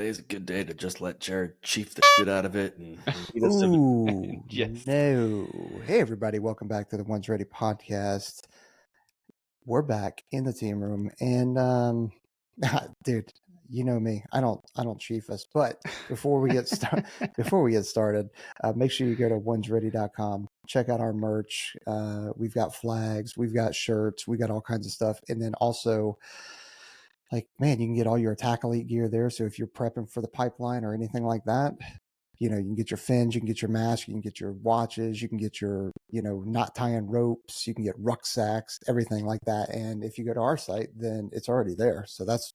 today's a good day to just let Jared chief the shit out of it and lead us to the Ooh, Yes. no. Hey, everybody. Welcome back to the One's Ready podcast. We're back in the team room. And, dude, you know me. I don't chief us. But before we get started, make sure you go to onesready.com. Check out our merch. We've got flags. We've got shirts. We got all kinds of stuff. And then also, like, man, you can get all your Attack Elite gear there. So if you're prepping for the pipeline or anything like that, you can get your fins, you can get your mask, you can get your watches, you can get your, knot tying ropes, you can get rucksacks, everything like that. And if you go to our site, then it's already there. So that's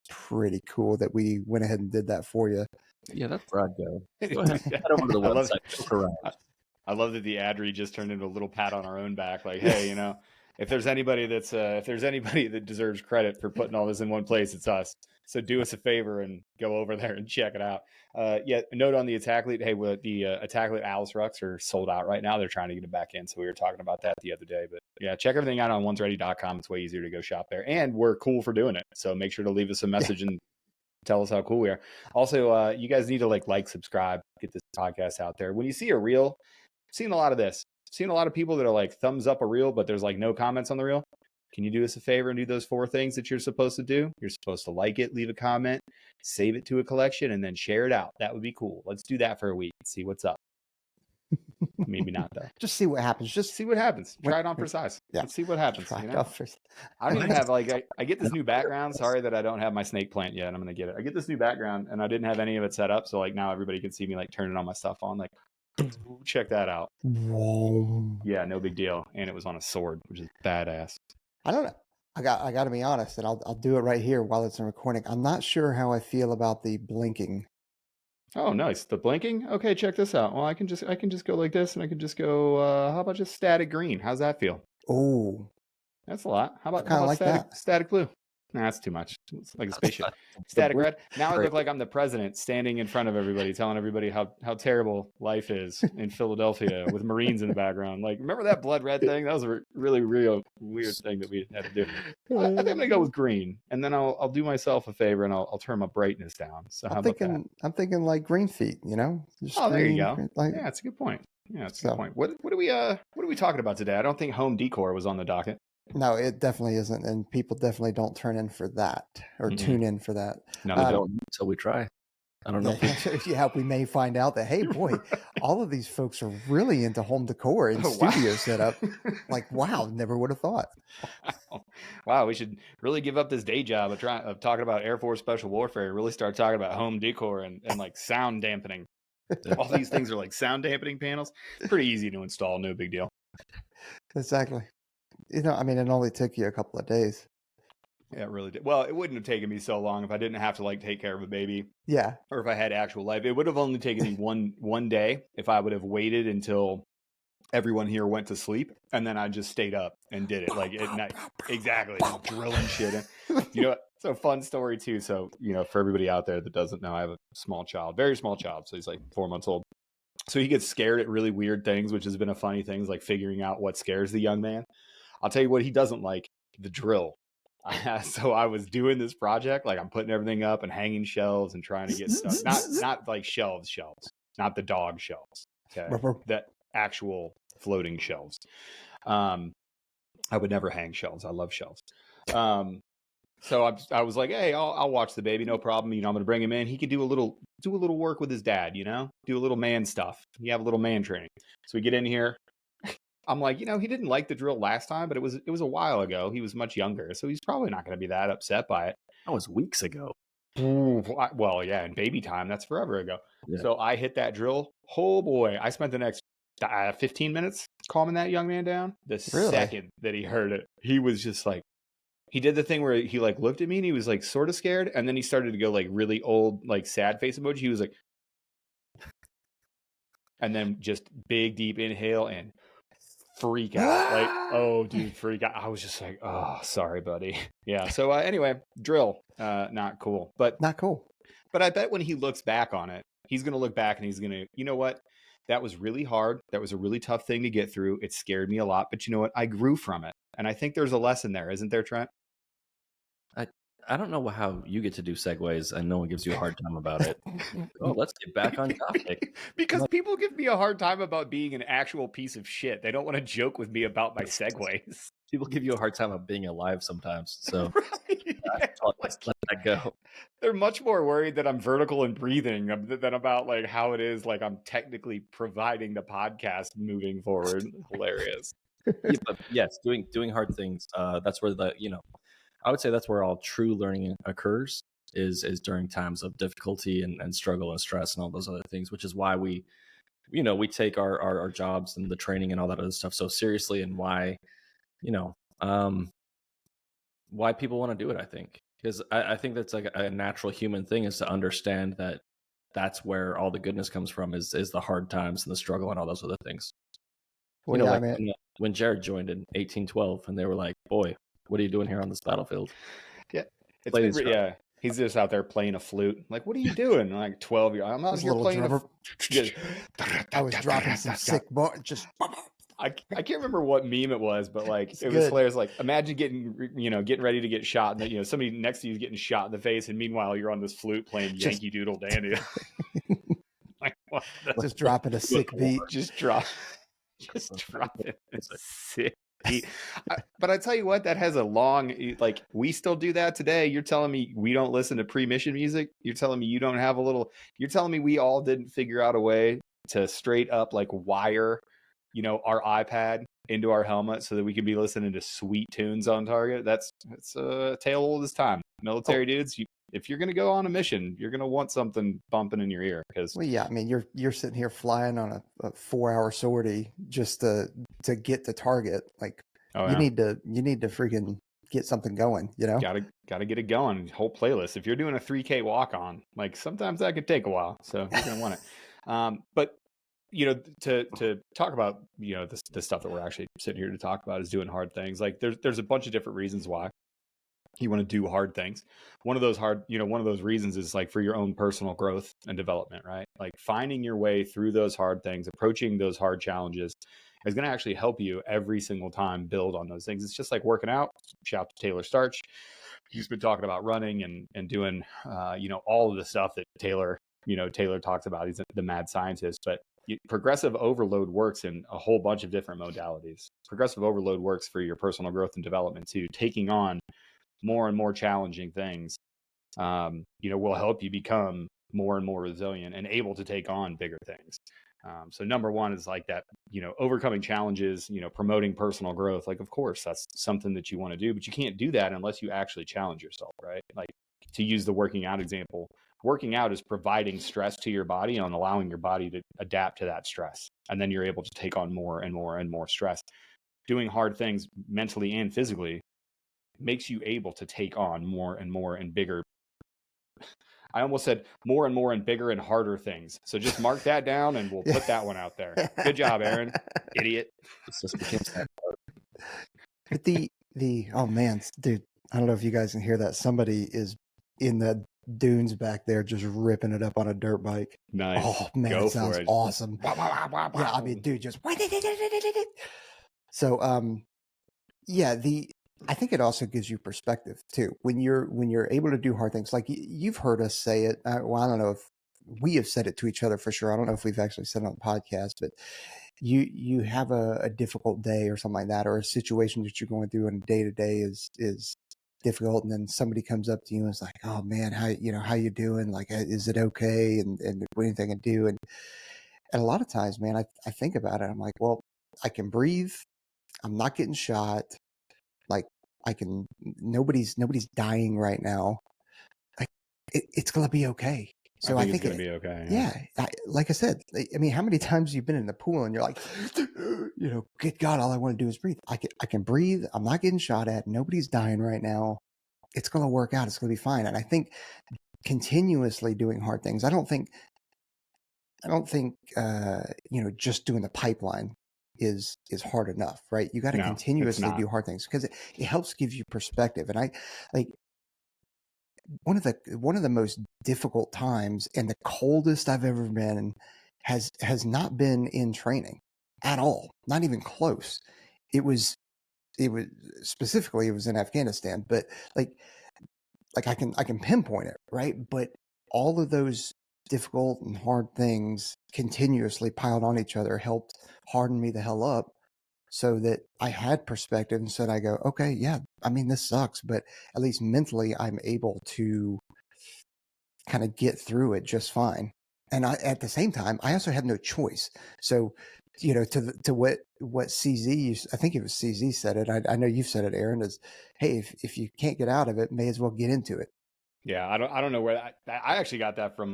pretty cool that we went ahead and did that for you. Yeah, that's where I'd go. Go ahead. Head over to the website. Look around. I love that the ad read just turned into a little pat on our own back. Like, hey, if there's anybody that deserves credit for putting all this in one place, it's us. So do us a favor and go over there and check it out. A note on the Attack Elite. Hey, the Attack Elite Alice Rucks are sold out right now. They're trying to get it back in. So we were talking about that the other day. But yeah, check everything out on onesready.com. It's way easier to go shop there. And we're cool for doing it. So make sure to leave us a message and tell us how cool we are. Also, you guys need to like, subscribe, get this podcast out there. When you see a reel, seen a lot of this. Seen a lot of people that are like thumbs up a reel, but there's like no comments on the reel. Can you do us a favor and do those 4 things that you're supposed to do? You're supposed to like it, leave a comment, save it to a collection, and then share it out. That would be cool. Let's do that for a week. See what's up. Maybe not though. Just see what happens. Just see what happens. Try it on for size. Yeah. Let's see what happens. Try it on for... I don't even have I get this new background. Sorry that I don't have my snake plant yet. I'm gonna get it. I get this new background and I didn't have any of it set up. So like now everybody can see me like turning all my stuff on. Like, check that out. Whoa. Yeah, no big deal. And it was on a sword, which is badass. I don't know. I got to be honest, and I'll do it right here while it's in recording. I'm not sure how I feel about the blinking. Oh, nice. The blinking? Okay, check this out. Well, I can just go like this, and I can just go. How about just static green? How's that feel? Oh, that's a lot. How about like static blue? Nah, that's too much. It's like a spaceship. Static red. Now I look like I'm the president standing in front of everybody, telling everybody how terrible life is in Philadelphia with Marines in the background. Like, remember that blood red thing? That was a really real weird thing that we had to do. I think I'm gonna go with green, and then I'll do myself a favor and I'll turn my brightness down. So I'm thinking like green feet. Just there you go. Yeah, that's a good point. Yeah, that's a good point. What are we talking about today? I don't think home decor was on the docket. No, it definitely isn't, and people definitely don't turn in for that or tune in for that. No, they don't until we try. I don't know. Yeah, we may find out that, hey, boy, all of these folks are really into home decor and studio setup. Like, wow, never would have thought. Wow, we should really give up this day job of talking about Air Force Special Warfare and really start talking about home decor and like sound dampening. All these things are like sound dampening panels. It's pretty easy to install, no big deal. Exactly. It only took you a couple of days. Yeah, it really did. Well, it wouldn't have taken me so long if I didn't have to like take care of a baby. Yeah. Or if I had actual life. It would have only taken me one day if I would have waited until everyone here went to sleep and then I just stayed up and did it like at night. Exactly. Just drilling shit in. It's a fun story too. So, for everybody out there that doesn't know, I have a small child, very small child. So he's like 4 months old. So he gets scared at really weird things, which has been a funny thing, like figuring out what scares the young man. I'll tell you what he doesn't like, the drill. So I was doing this project, like I'm putting everything up and hanging shelves and trying to get stuff. Not like shelves, not the dog shelves. Okay. That actual floating shelves. I would never hang shelves. I love shelves. So I was like, hey, I'll watch the baby, no problem. I'm going to bring him in. He could do a little work with his dad, do a little man stuff. You have a little man training. So we get in here. I'm like, he didn't like the drill last time, but it was a while ago. He was much younger, so he's probably not going to be that upset by it. That was weeks ago. Well, yeah, in baby time, that's forever ago. Yeah. So I hit that drill. Oh boy, I spent the next 15 minutes calming that young man down. Second that he heard it, he was just like, he did the thing where he like looked at me and he was like sort of scared, and then he started to go like really old, like sad face emoji. He was like, and then just big deep inhale and freak out. Like, oh dude, freak out. I was just like, oh, sorry buddy. Yeah. So anyway, drill, not cool. But I bet when he looks back on it, he's gonna look back and he's gonna, you know what, that was really hard, that was a really tough thing to get through, it scared me a lot, but you know what, I grew from it. And I think there's a lesson there, isn't there, Trent? I don't know how you get to do segues and no one gives you a hard time about it. Oh, let's get back on topic. Because people give me a hard time about being an actual piece of shit. They don't want to joke with me about my segues. People give you a hard time about being alive sometimes. So Right? let's let that go. They're much more worried that I'm vertical and breathing than about like how it is like I'm technically providing the podcast moving forward. Hilarious. Yeah, but yes, doing hard things. That's where I would say that's where all true learning occurs is during times of difficulty and struggle and stress and all those other things, which is why we take our jobs and the training and all that other stuff so seriously, and why why people want to do it. I think because I think that's like a natural human thing, is to understand that that's where all the goodness comes from, is the hard times and the struggle and all those other things. Well, yeah, Like when Jared joined in 1812 and they were like, boy, what are you doing here on this battlefield? Yeah. Yeah. He's just out there playing a flute. Like, what are you doing? Like 12 years. I'm out here playing I was dropping some sick bar. Just I can't remember what meme it was, but like It's it was good. hilarious. Like, imagine getting ready to get shot, and somebody next to you is getting shot in the face, and meanwhile you're on this flute playing Yankee Doodle Dandy. Like, what just dropping a sick beat. Just drop it. Sick beat. But I tell you what, that has a long, like, we still do that today. You're telling me we don't listen to pre-mission music? You're telling me you don't have you're telling me we all didn't figure out a way to straight up like wire our iPad into our helmet so that we could be listening to sweet tunes on target? That's a tale old as time. Military dudes, if you're going to go on a mission, you're going to want something bumping in your ear. Well, yeah, I mean, you're sitting here flying on a 4-hour sortie just to get to target. Like, you need to freaking get something going. Gotta get it going. Whole playlist. If you're doing a 3K walk on, like, sometimes that could take a while, so you're gonna want it. But to talk about the stuff that we're actually sitting here to talk about is doing hard things. Like, there's a bunch of different reasons why you want to do hard things. One of those reasons is like for your own personal growth and development, right? Like, finding your way through those hard things, approaching those hard challenges is going to actually help you every single time build on those things. It's just like working out. Shout out to Taylor Starch. He's been talking about running and doing all of the stuff that Taylor talks about. He's the mad scientist. But progressive overload works in a whole bunch of different modalities. Progressive overload works for your personal growth and development too. Taking on more and more challenging things will help you become more and more resilient and able to take on bigger things. So number one is like that, overcoming challenges, promoting personal growth. Like, of course, that's something that you want to do, but you can't do that unless you actually challenge yourself, right? Like, to use the working out example, working out is providing stress to your body and allowing your body to adapt to that stress. And then you're able to take on more and more and more stress. Doing hard things mentally and physically makes you able to take on more and more and bigger. I almost said more and bigger and harder things. So just mark that down and we'll put that one out there. Good job, Aaron. Idiot. But oh man, dude, I don't know if you guys can hear that. Somebody is in the dunes back there just ripping it up on a dirt bike. Nice. Oh man, it sounds awesome. Yeah, I mean, dude, just so yeah, I think it also gives you perspective too. When you're able to do hard things, like you've heard us say it. Well, I don't know if we have said it to each other for sure. I don't know if we've actually said it on the podcast, but you have a difficult day or something like that, or a situation that you're going through and day to day is difficult, and then somebody comes up to you and is like, "Oh man, how you doing? Like, is it okay? And what anything I can do?" And a lot of times, man, I think about it. I'm like, well, I can breathe. I'm not getting shot. Like, nobody's dying right now. Like, it's gonna be okay. So I think it's gonna be okay. Yeah. Like I said, I mean, how many times you've been in the pool and you're like, good God, all I want to do is breathe. I can breathe. I'm not getting shot at. Nobody's dying right now. It's gonna work out. It's gonna be fine. And I think continuously doing hard things. I don't think just doing the pipeline is hard enough, right? You got to continuously do hard things because it helps give you perspective. And I like one of the most difficult times and the coldest I've ever been has not been in training at all, not even close. It was specifically, it was in Afghanistan, but like like I can pinpoint it, right? But all of those difficult and hard things continuously piled on each other helped harden me the hell up so that I had perspective. And so I go, okay, yeah, I mean, this sucks, but at least mentally I'm able to kind of get through it just fine. And at the same time, I also had no choice. So, to what CZ, I think it was CZ said it. I know you've said it, Aaron, is, hey, if you can't get out of it, may as well get into it. Yeah, I don't know where I actually got that from.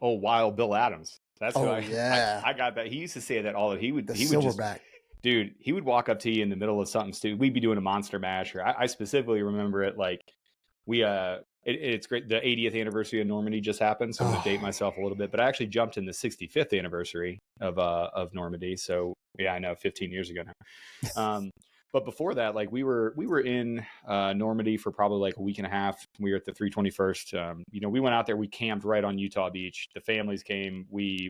Wild Bill Adams. That's who I got that. He used to say that all that he would silverback. Dude, he would walk up to you in the middle of something stupid. We'd be doing a monster mash, or I specifically remember it like it's great. The 80th anniversary of Normandy just happened, so I'm going to date myself a little bit. But I actually jumped in the 65th anniversary of Normandy. So yeah, I know, 15 years ago now. But before that, like we were in Normandy for probably like a week and a half. We were at the 321st. We went out there. We camped right on Utah Beach. The families came. We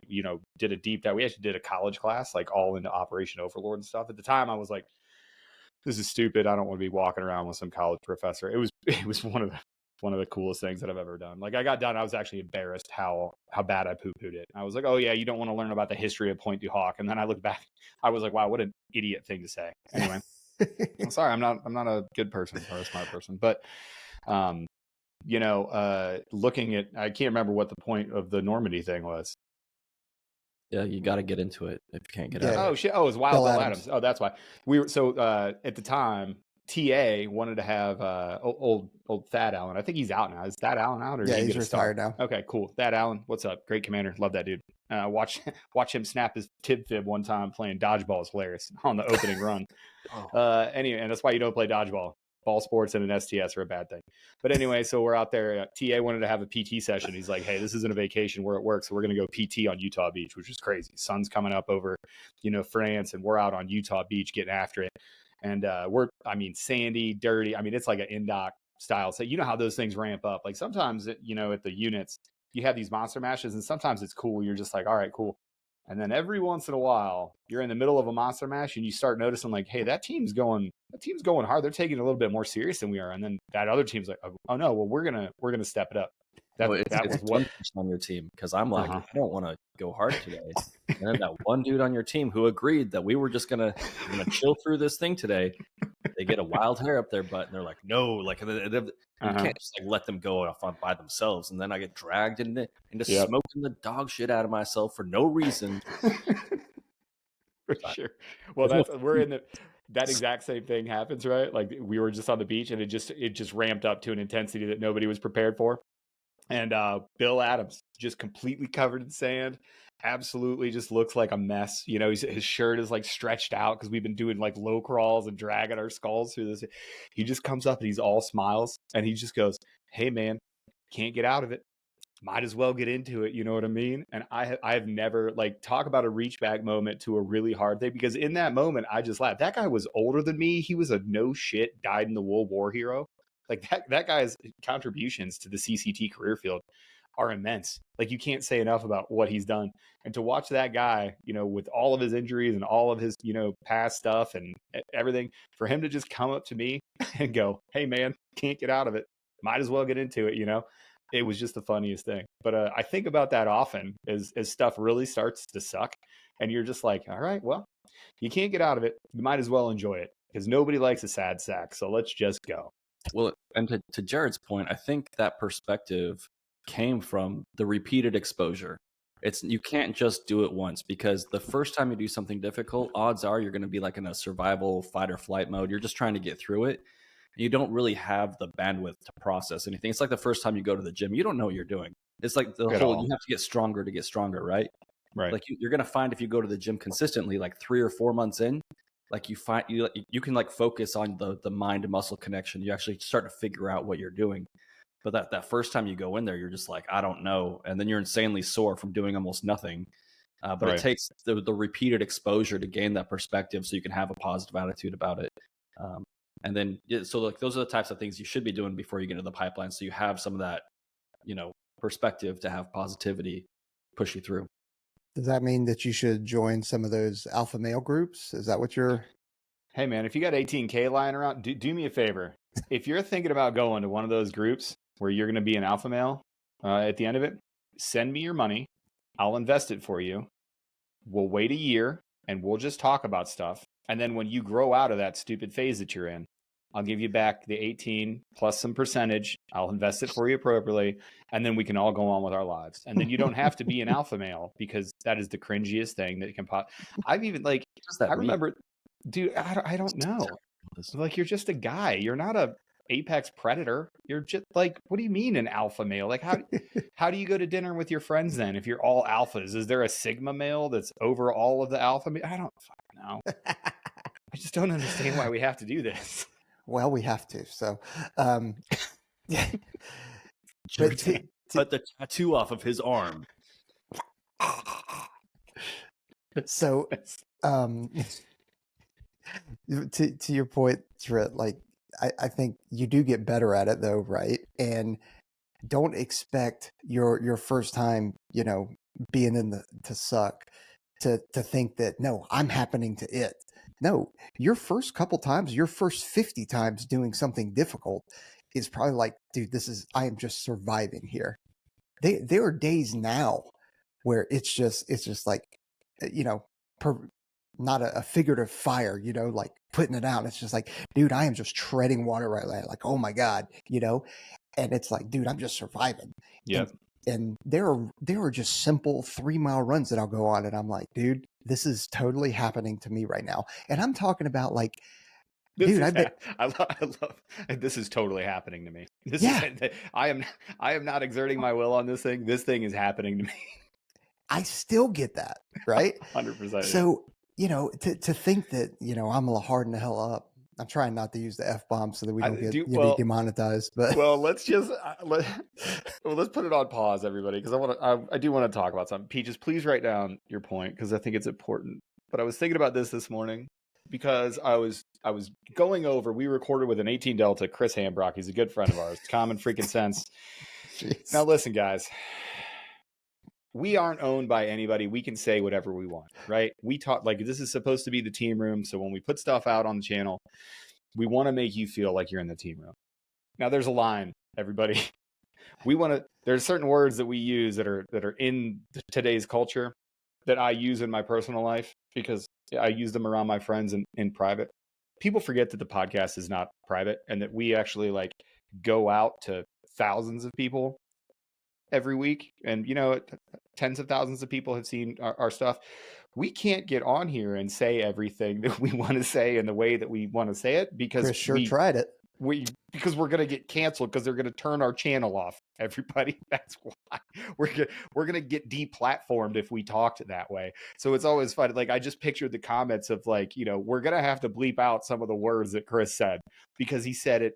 did a deep dive. We actually did a college class, like all into Operation Overlord and stuff. At the time, I was like, this is stupid. I don't want to be walking around with some college professor. It was one of the coolest things that I've ever done. Like I got done, I was actually embarrassed how bad I poo-pooed it. I was like, oh yeah, you don't want to learn about the history of Pointe du Hoc. And then I looked back, I was like, wow, what an idiot thing to say. Anyway, I'm sorry, I'm not a good person or a smart person, but looking at, I can't remember what the point of the Normandy thing was. Yeah, you got to get into it if you can't get out. Oh shit! Oh, it was Wild Bill Adams. Oh, that's why we were. So at the time, TA wanted to have old Thad Allen. I think he's out now. Is Thad Allen out? Or yeah, he's retired now. Okay, cool. Thad Allen, what's up? Great commander. Love that dude. Watch him snap his tib fib one time playing dodgeball is hilarious on the opening run. Anyway, and that's why you don't play dodgeball. Ball sports and an STS are a bad thing. But anyway, so we're out there. TA wanted to have a PT session. He's like, hey, this isn't a vacation. We're at work, so we're going to go PT on Utah Beach, which is crazy. Sun's coming up over, France, and we're out on Utah Beach getting after it. And sandy, dirty. I mean, it's like an in-dock style. So you know how those things ramp up. Like sometimes, at the units, you have these monster mashes, and sometimes it's cool. You're just like, all right, cool. And then every once in a while, you're in the middle of a monster mash and you start noticing like, hey, that team's going hard. They're taking it a little bit more serious than we are. And then that other team's like, oh no, well, we're gonna step it up. That was what on your team, because I'm like, I don't want to go hard today. And then that one dude on your team who agreed that we were just gonna chill through this thing today, they get a wild hair up their butt and they're like, no, like you can't just like let them go off by themselves. And then I get dragged into smoking the dog shit out of myself for no reason. For sure. Well, that exact same thing happens, right? Like we were just on the beach and it just ramped up to an intensity that nobody was prepared for. And Bill Adams, just completely covered in sand, absolutely just looks like a mess. His shirt is like stretched out because we've been doing like low crawls and dragging our skulls through this. He just comes up and he's all smiles and he just goes, hey man, can't get out of it. Might as well get into it. You know what I mean? And I've never talk about a reach back moment to a really hard thing, because in that moment I just laughed. That guy was older than me. He was a no shit dyed in the wool war hero. Like that guy's contributions to the CCT career field are immense. Like you can't say enough about what he's done. And to watch that guy, with all of his injuries and all of his, past stuff and everything, for him to just come up to me and go, hey man, can't get out of it. Might as well get into it. It was just the funniest thing. But I think about that often as stuff really starts to suck. And you're just like, all right, well, you can't get out of it. You might as well enjoy it, because nobody likes a sad sack. So let's just go. Well, and to Jared's point, I think that perspective came from the repeated exposure. You can't just do it once, because the first time you do something difficult, odds are you're going to be like in a survival fight or flight mode. You're just trying to get through it. You don't really have the bandwidth to process anything. It's like the first time you go to the gym, you don't know what you're doing. It's like you have to get stronger, right? Right. Like you're going to find if you go to the gym consistently, like 3 or 4 months in, like you can like focus on the mind to muscle connection. You actually start to figure out what you're doing. But that first time you go in there, you're just like, I don't know. And then you're insanely sore from doing almost nothing. But It takes the repeated exposure to gain that perspective so you can have a positive attitude about it. And then, so like those are the types of things you should be doing before you get into the pipeline. So you have some of that, perspective to have positivity push you through. Does that mean that you should join some of those alpha male groups? Is that what you're... Hey man, if you got 18K lying around, do me a favor. If you're thinking about going to one of those groups, where you're going to be an alpha male at the end of it, send me your money. I'll invest it for you. We'll wait a year and we'll just talk about stuff. And then when you grow out of that stupid phase that you're in, I'll give you back the 18 plus some percentage. I'll invest it for you appropriately. And then we can all go on with our lives. And then you don't have to be an alpha male, because that is the cringiest thing that can pop. I've even like, I remember, dude, I don't know. Like, you're just a guy. You're not a apex predator. You're just like, what do you mean an alpha male? Like, how do you go to dinner with your friends then if you're all alphas? Is there a sigma male that's over all of the alpha male? I don't fucking know. I just don't understand why we have to do this. Well, we have to. So, yeah. But cut the tattoo off of his arm. So, to your point, Trent, like, I think you do get better at it though, right? And don't expect your first time, you know, being in to suck to think that, no, I'm happening to it. No, your first couple times, your first 50 times doing something difficult is probably like, dude, I am just surviving here. There are days now where it's just like, you know, not a figurative fire, you know, like putting it out. It's just like, dude, I am just treading water right now. Like, oh my God, you know, and it's like, dude, I'm just surviving. Yeah. And there are just simple 3-mile runs that I'll go on, and I'm like, dude, this is totally happening to me right now. And I'm talking about like, dude, I love this is totally happening to me. I am not exerting my will on this thing. This thing is happening to me. I still get that, right? 100%. So, you know, to think that, you know, I'm hard in the hell up. I'm trying not to use the F-bomb so that we don't get demonetized. But well, let's just let's put it on pause, everybody, because I do want to talk about something. Peaches, please write down your point, because I think it's important. But I was thinking about this morning, because I was going over. We recorded with an 18 Delta, Chris Hambrock. He's a good friend of ours. Common freaking sense. Jeez. Now listen, guys. We aren't owned by anybody. We can say whatever we want, right? We talk like this is supposed to be the team room. So when we put stuff out on the channel, we want to make you feel like you're in the team room. Now there's a line, everybody. There's certain words that we use that are in today's culture that I use in my personal life, because I use them around my friends in private. People forget that the podcast is not private, and that we actually like go out to thousands of people every week, and you know, tens of thousands of people have seen our stuff. We can't get on here and say everything that we want to say in the way that we want to say it, because Chris tried it. Because we're going to get canceled, because they're going to turn our channel off, everybody. That's why we're going to get deplatformed if we talked that way. So it's always fun. Like, I just pictured the comments of like, you know, we're going to have to bleep out some of the words that Chris said, because he said it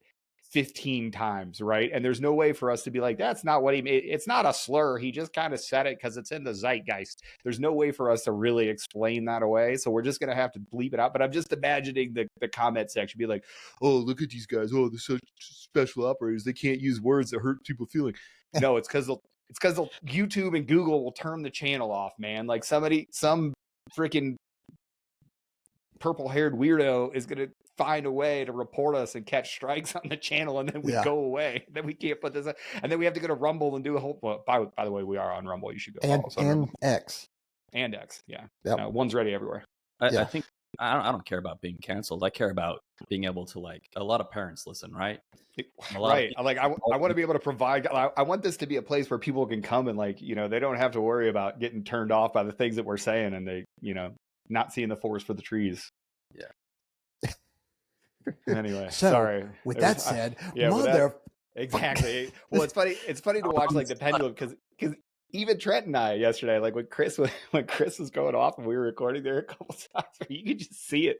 15 times, right? And there's no way for us to be like, that's not what he made. It's not a slur. He just kind of said it because it's in the zeitgeist. There's no way for us to really explain that away. So we're just going to have to bleep it out. But I'm just imagining the comment section be like, oh, look at these guys. Oh, they're such special operators. They can't use words that hurt people's feelings. No, it's because YouTube and Google will turn the channel off, man. Like some freaking purple-haired weirdo is going to find a way to report us and catch strikes on the channel, and then we go away. Then we can't put this up. And then we have to go to Rumble and do a whole... Well, by the way, we are on Rumble. You should go follow us on Rumble. X. And X, yeah. Yep. One's ready everywhere. I think I don't care about being canceled. I care about being able to, like, a lot of parents listen, right? Right. Like, I want to be able to provide... I want this to be a place where people can come and, like, you know, they don't have to worry about getting turned off by the things that we're saying, and they, you know, not seeing the forest for the trees. Yeah. Anyway, so, sorry. With that said, exactly. Well, it's funny to watch like the pendulum, because even Trent and I yesterday, like when Chris was going off and we were recording, there a couple times where you could just see it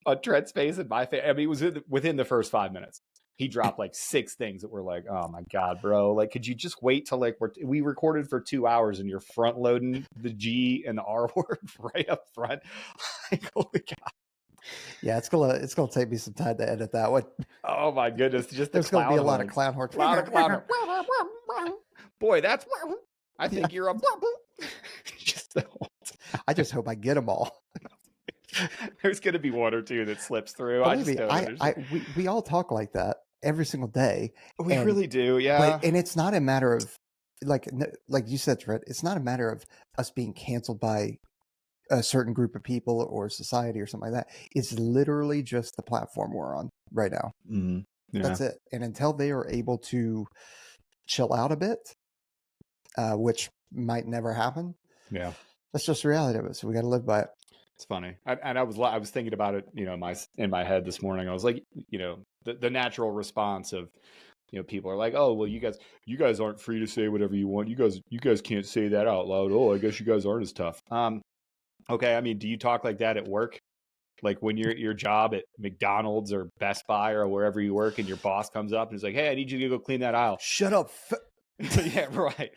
on Trent's face and my face. I mean, it was within the first 5 minutes. He dropped like 6 things that were like, oh my God, bro. Like, could you just wait till like we recorded for 2 hours and you're front loading the G and the R word right up front? Like, holy God. Yeah, it's gonna take me some time to edit that one. Oh my goodness! There's gonna be a lot of clown horns. Boy, that's. I think you're a. I just hope I get them all. There's gonna be one or two that slips through. Believe me, we all talk like that. every single day. We And really do, yeah. and it's not a matter of like you said, Trent, it's not a matter of us being canceled by a certain group of people or society or something like that. It's literally just the platform we're on right now. Yeah. That's it. And until they are able to chill out a bit, which might never happen. Yeah. That's just the reality of it. So we got to live by it. It's funny. I was thinking about it, in my head this morning. I was like, the natural response of, people are like, oh, well, you guys aren't free to say whatever you want. You guys can't say that out loud. Oh, I guess you guys aren't as tough. Okay. I mean, do you talk like that at work? Like when you're at your job at McDonald's or Best Buy or wherever you work and your boss comes up and is like, hey, I need you to go clean that aisle. Shut up. Yeah, right.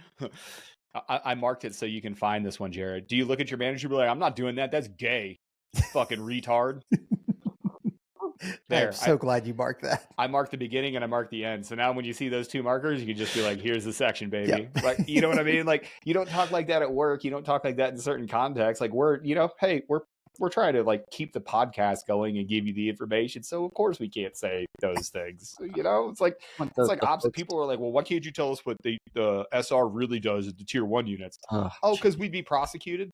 I marked it so you can find this one, Jared. Do you look at your manager and be like, I'm not doing that. That's gay. Fucking retard. There. I'm so glad you marked that. I marked the beginning and I marked the end. So now when you see those two markers, you can just be like, here's the section, baby. Yeah. Like, you know what I mean? Like, you don't talk like that at work. You don't talk like that in certain contexts. Like hey, we're trying to like keep the podcast going and give you the information. So of course we can't say those things. It's like opposite. People are like, well, why can't you tell us what the SR really does at the tier 1 units? Because we'd be prosecuted.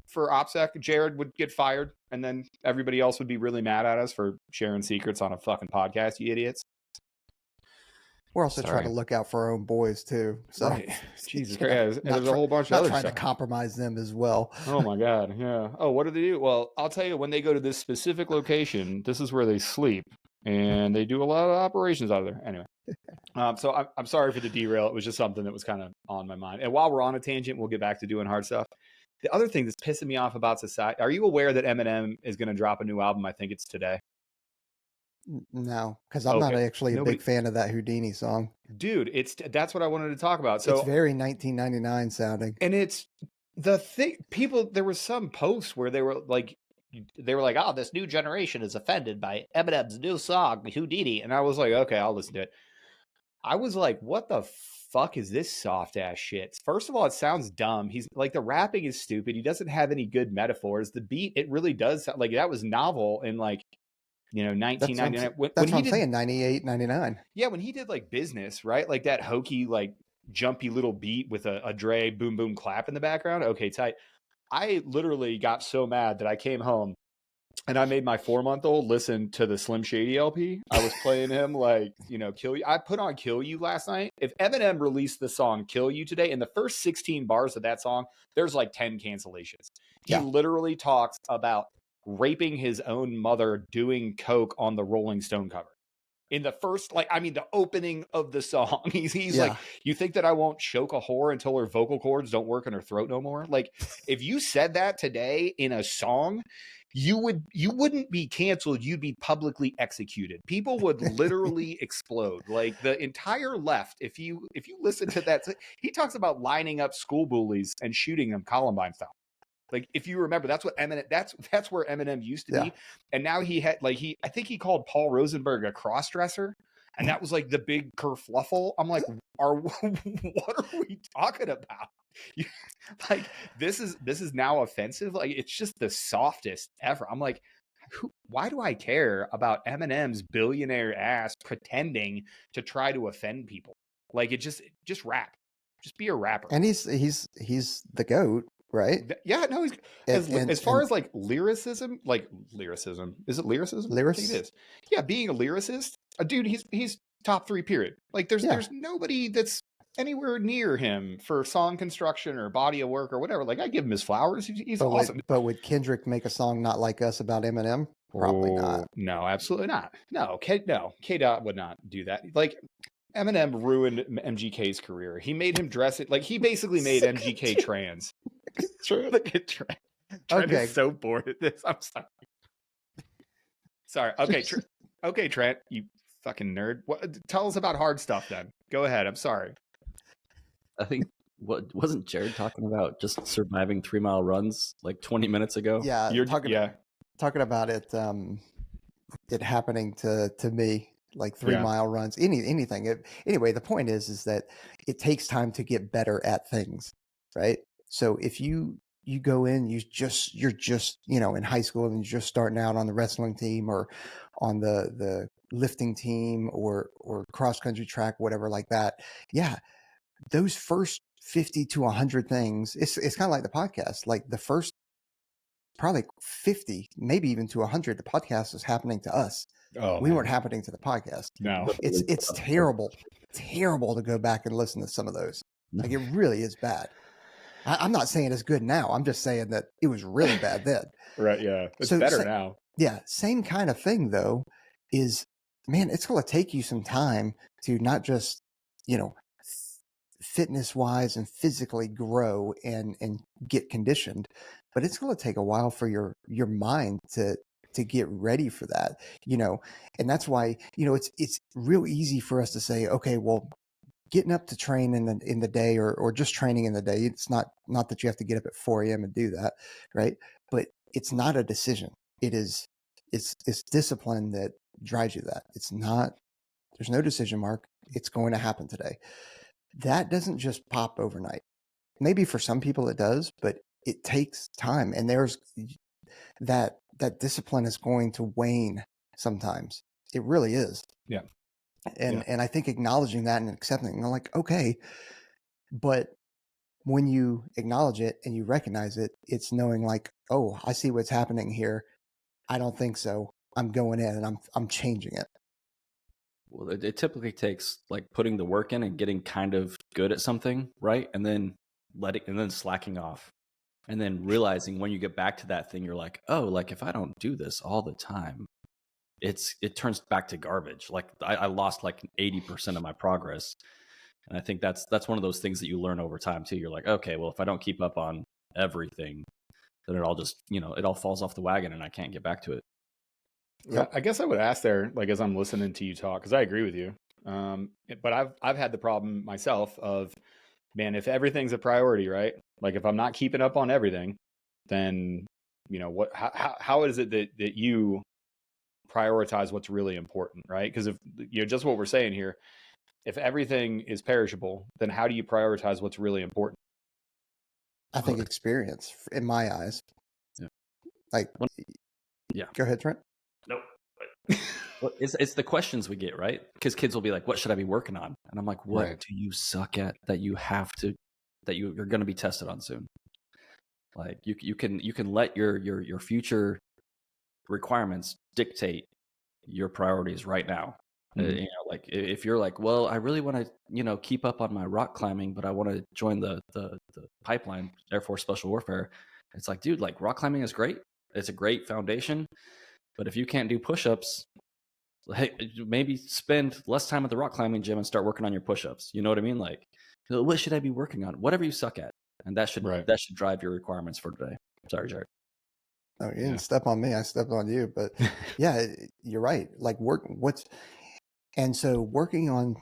For OPSEC, Jared would get fired, and then everybody else would be really mad at us for sharing secrets on a fucking podcast, you idiots. We're also trying to look out for our own boys too. So right. Jesus Christ. And there's a whole bunch of other trying stuff. to compromise them as well. Oh my God. Yeah. Oh, what do they do? Well, I'll tell you, when they go to this specific location, this is where they sleep, and they do a lot of operations out of there. Anyway. So I'm sorry for the derail. It was just something that was kind of on my mind. And while we're on a tangent, we'll get back to doing hard stuff. The other thing that's pissing me off about society, are you aware that Eminem is going to drop a new album? I think it's today. No, because I'm not actually a big fan of that Houdini song. Dude, that's what I wanted to talk about. So it's very 1999 sounding. And it's the thing, there was some posts where they were like, oh, this new generation is offended by Eminem's new song, Houdini. And I was like, okay, I'll listen to it. I was like, what the fuck is this soft ass shit? First of all, it sounds dumb. He's like, the rapping is stupid. He doesn't have any good metaphors. The beat, it really does sound like that was novel in like, 1999. That's what I'm saying, 98, 99. Yeah, when he did like Business, right? Like that hokey, like jumpy little beat with a Dre boom boom clap in the background. Okay, tight. I literally got so mad that I came home and I made my 4-month-old listen to the Slim Shady LP. I was playing him like, Kill You. I put on Kill You last night. If Eminem released the song Kill You today, in the first 16 bars of that song, there's like 10 cancellations. He literally talks about raping his own mother doing coke on the Rolling Stone cover. In the first, the opening of the song, he's like, you think that I won't choke a whore until her vocal cords don't work in her throat no more? Like, if you said that today in a song, you wouldn't be canceled. You'd be publicly executed. People would literally explode. Like the entire left. If you listen to that, he talks about lining up school bullies and shooting them Columbine style. Like, if you remember, that's what Eminem, that's where Eminem used to be. And now he had I think he called Paul Rosenberg a cross-dresser. And that was like the big kerfluffle. I'm like, what are we talking about? This is now offensive. Like, it's just the softest ever. I'm like, why do I care about Eminem's billionaire ass pretending to try to offend people? Like, it just rap. Just be a rapper. And he's the GOAT. Right? Yeah, no, he's as far as like lyricism, is it lyricism? I think it is. Yeah, being a lyricist, dude, he's top 3, period. Like there's nobody that's anywhere near him for song construction or body of work or whatever. Like, I give him his flowers. He's awesome. But would Kendrick make a song Not Like Us about Eminem? Probably not. No, absolutely not. No, K-Dot would not do that. Like, Eminem ruined MGK's career. He made him dress it like he basically made MGK trans. Look at Trent. Trent is so bored at this. I'm sorry. Okay, okay, Trent, you fucking nerd. Tell us about hard stuff then. Go ahead. I'm sorry. I think wasn't Jared talking about just surviving 3-mile runs like 20 minutes ago? Yeah, you're talking about it. It happening to me. Like 3-mile runs, anything. Anyway, the point is that it takes time to get better at things, right? So if you you go in, you're just, you know, in high school and you're just starting out on the wrestling team or on the lifting team or cross country track, whatever like that. Yeah. Those first 50 to 100 things, it's kind of like the podcast. Like the first probably 50, maybe even to 100, the podcast is happening to us. Oh, We man. weren't happening to the podcast. No. It's terrible to go back and listen to some of those. Like it really is bad. I'm not saying it's good now. I'm just saying that it was really bad then. Right. Yeah. It's So, better now. Yeah. Same kind of thing though, is, man, it's going to take you some time to not just, you know, fitness wise and physically grow and get conditioned, but it's going to take a while for your mind to get ready for that, you know. And that's why, you know, it's real easy for us to say, okay, well, getting up to train in the day or just training in the day, it's not that you have to get up at 4 a.m. and do that, right? But it's not a decision. It's discipline that drives you. That it's not, there's no decision mark. It's going to happen today. That doesn't just pop overnight. Maybe for some people it does, but it takes time. And there's that discipline is going to wane sometimes. It really is. Yeah. And I think acknowledging that and accepting it, and I'm like, okay, but when you acknowledge it and you recognize it, it's knowing like, oh, I see what's happening here. I don't think so. I'm going in and I'm changing it. Well, it typically takes like putting the work in and getting kind of good at something, right? And then slacking off. And then realizing when you get back to that thing, you're like, oh, like if I don't do this all the time, it turns back to garbage. Like I lost like 80% of my progress. And I think that's one of those things that you learn over time too. You're like, okay, well, if I don't keep up on everything, then it all just, you know, it all falls off the wagon and I can't get back to it. Yep. I guess I would ask there, like, as I'm listening to you talk, because I agree with you. But I've had the problem myself of, man, if everything's a priority, right? Like if I'm not keeping up on everything, then, you know, how is it that you prioritize what's really important, right? Because if, you know, just what we're saying here, if everything is perishable, then how do you prioritize what's really important? I think experience, in my eyes. Yeah. Like, yeah. Go ahead, Trent. Nope. Well, it's the questions we get, right? Because kids will be like, what should I be working on? And I'm like, what Right. do you suck at that you have to, that you're going to be tested on soon? Like you can let your future requirements dictate your priorities right now. Mm-hmm. You know, like if you're like, well, I really want to, you know, keep up on my rock climbing, but I want to join the pipeline, Air Force Special Warfare. It's like, dude, like rock climbing is great. It's a great foundation. But if you can't do push-ups, hey, maybe spend less time at the rock climbing gym and start working on your push-ups. You know what I mean? Like, what should I be working on? Whatever you suck at. And that should drive your requirements for today. Sorry, Jared. No, you didn't step on me. I stepped on you. But yeah, you're right. Like and so working on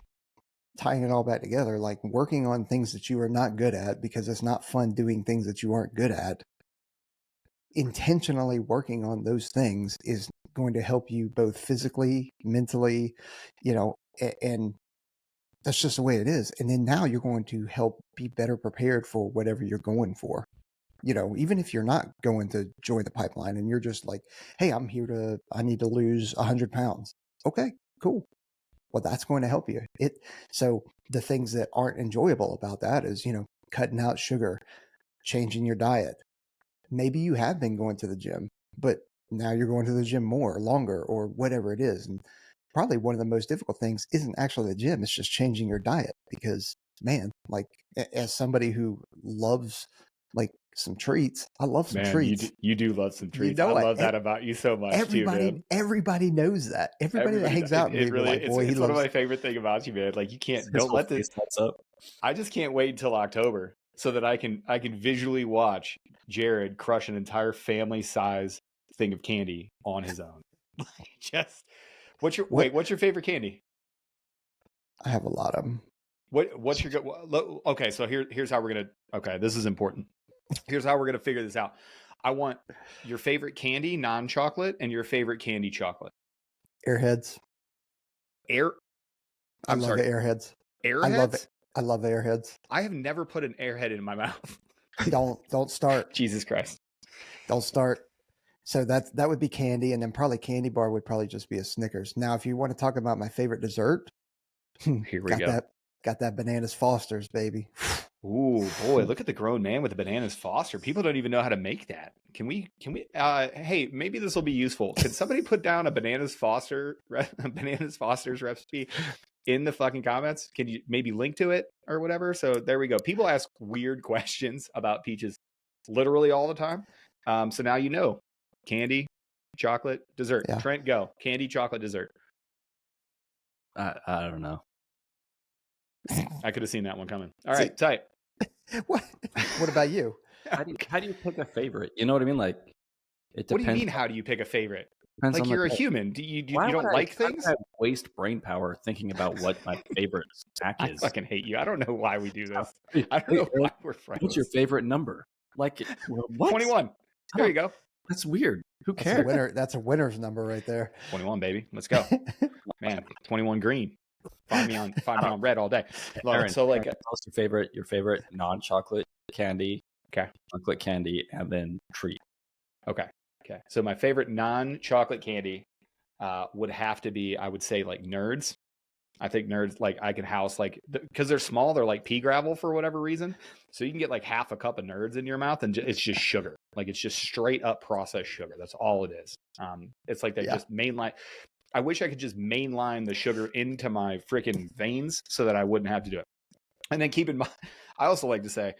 tying it all back together, like working on things that you are not good at, because it's not fun doing things that you aren't good at. Intentionally working on those things is going to help you both physically, mentally, you know, and that's just the way it is. And then now you're going to help be better prepared for whatever you're going for. You know, even if you're not going to join the pipeline and you're just like, hey, I need to lose 100 pounds. Okay, cool. Well, that's going to help you. So the things that aren't enjoyable about that is, you know, cutting out sugar, changing your diet. Maybe you have been going to the gym, but now you're going to the gym more, longer, or whatever it is. And probably one of the most difficult things isn't actually the gym. It's just changing your diet because, man, like as somebody who loves like some treats, I love some treats. You do love some treats. You know, I love that about you so much too, man. Everybody knows that. Everybody that hangs out with me, really, like, boy, it's one of my favorite things about you, man. Like you can't, don't let this. Up. I just can't wait until October so that I can visually watch Jared crush an entire family size thing of candy on his own. Just what's your favorite candy? I have a lot of them. What's your okay? So here's how we're gonna. Okay, this is important. Here's how we're gonna figure this out. I want your favorite candy, non-chocolate, and your favorite candy, chocolate. Airheads. I love the Airheads. Airheads? I love it. I love the Airheads. I have never put an Airhead in my mouth. Don't start. Jesus Christ. Don't start. So that would be candy, and then probably candy bar would probably just be a Snickers. Now, if you want to talk about my favorite dessert, Here we go. Got that Bananas Foster's, baby. Ooh, boy, look at the grown man with the Bananas Foster. People don't even know how to make that. Can we, hey, maybe this will be useful. Can somebody put down a Bananas Foster's recipe in the fucking comments? Can you maybe link to it or whatever? So there we go. People ask weird questions about peaches literally all the time. So now you know. Candy, chocolate, dessert. Yeah. Trent, go. Candy, chocolate, dessert. I don't know. I could have seen that one coming. All right, tight. What about you? How do you pick a favorite? You know what I mean? Like, it depends. What do you mean? How do you pick a favorite? Like, you're a human. Do you don't like things? I waste brain power thinking about what my favorite snack is. I fucking hate you. I don't know why we do this. I don't know why we're friends. What's your favorite number? Like, what? 21. There you go. That's weird. Who cares? That's a winner's number right there. 21, baby. Let's go. Man, 21 green. Find me on red all day. Aaron, so like, what's your favorite non-chocolate candy? Okay. Chocolate candy and then treat. Okay. So my favorite non-chocolate candy would have to be, I would say, like Nerds. I think Nerds, like, I can house, like, because they're small, they're like pea gravel for whatever reason. So you can get like half a cup of Nerds in your mouth and it's just sugar. Like, it's just straight up processed sugar. That's all it is. It's like they just mainline. I wish I could just mainline the sugar into my freaking veins so that I wouldn't have to do it. And then keep in mind, I also like to say,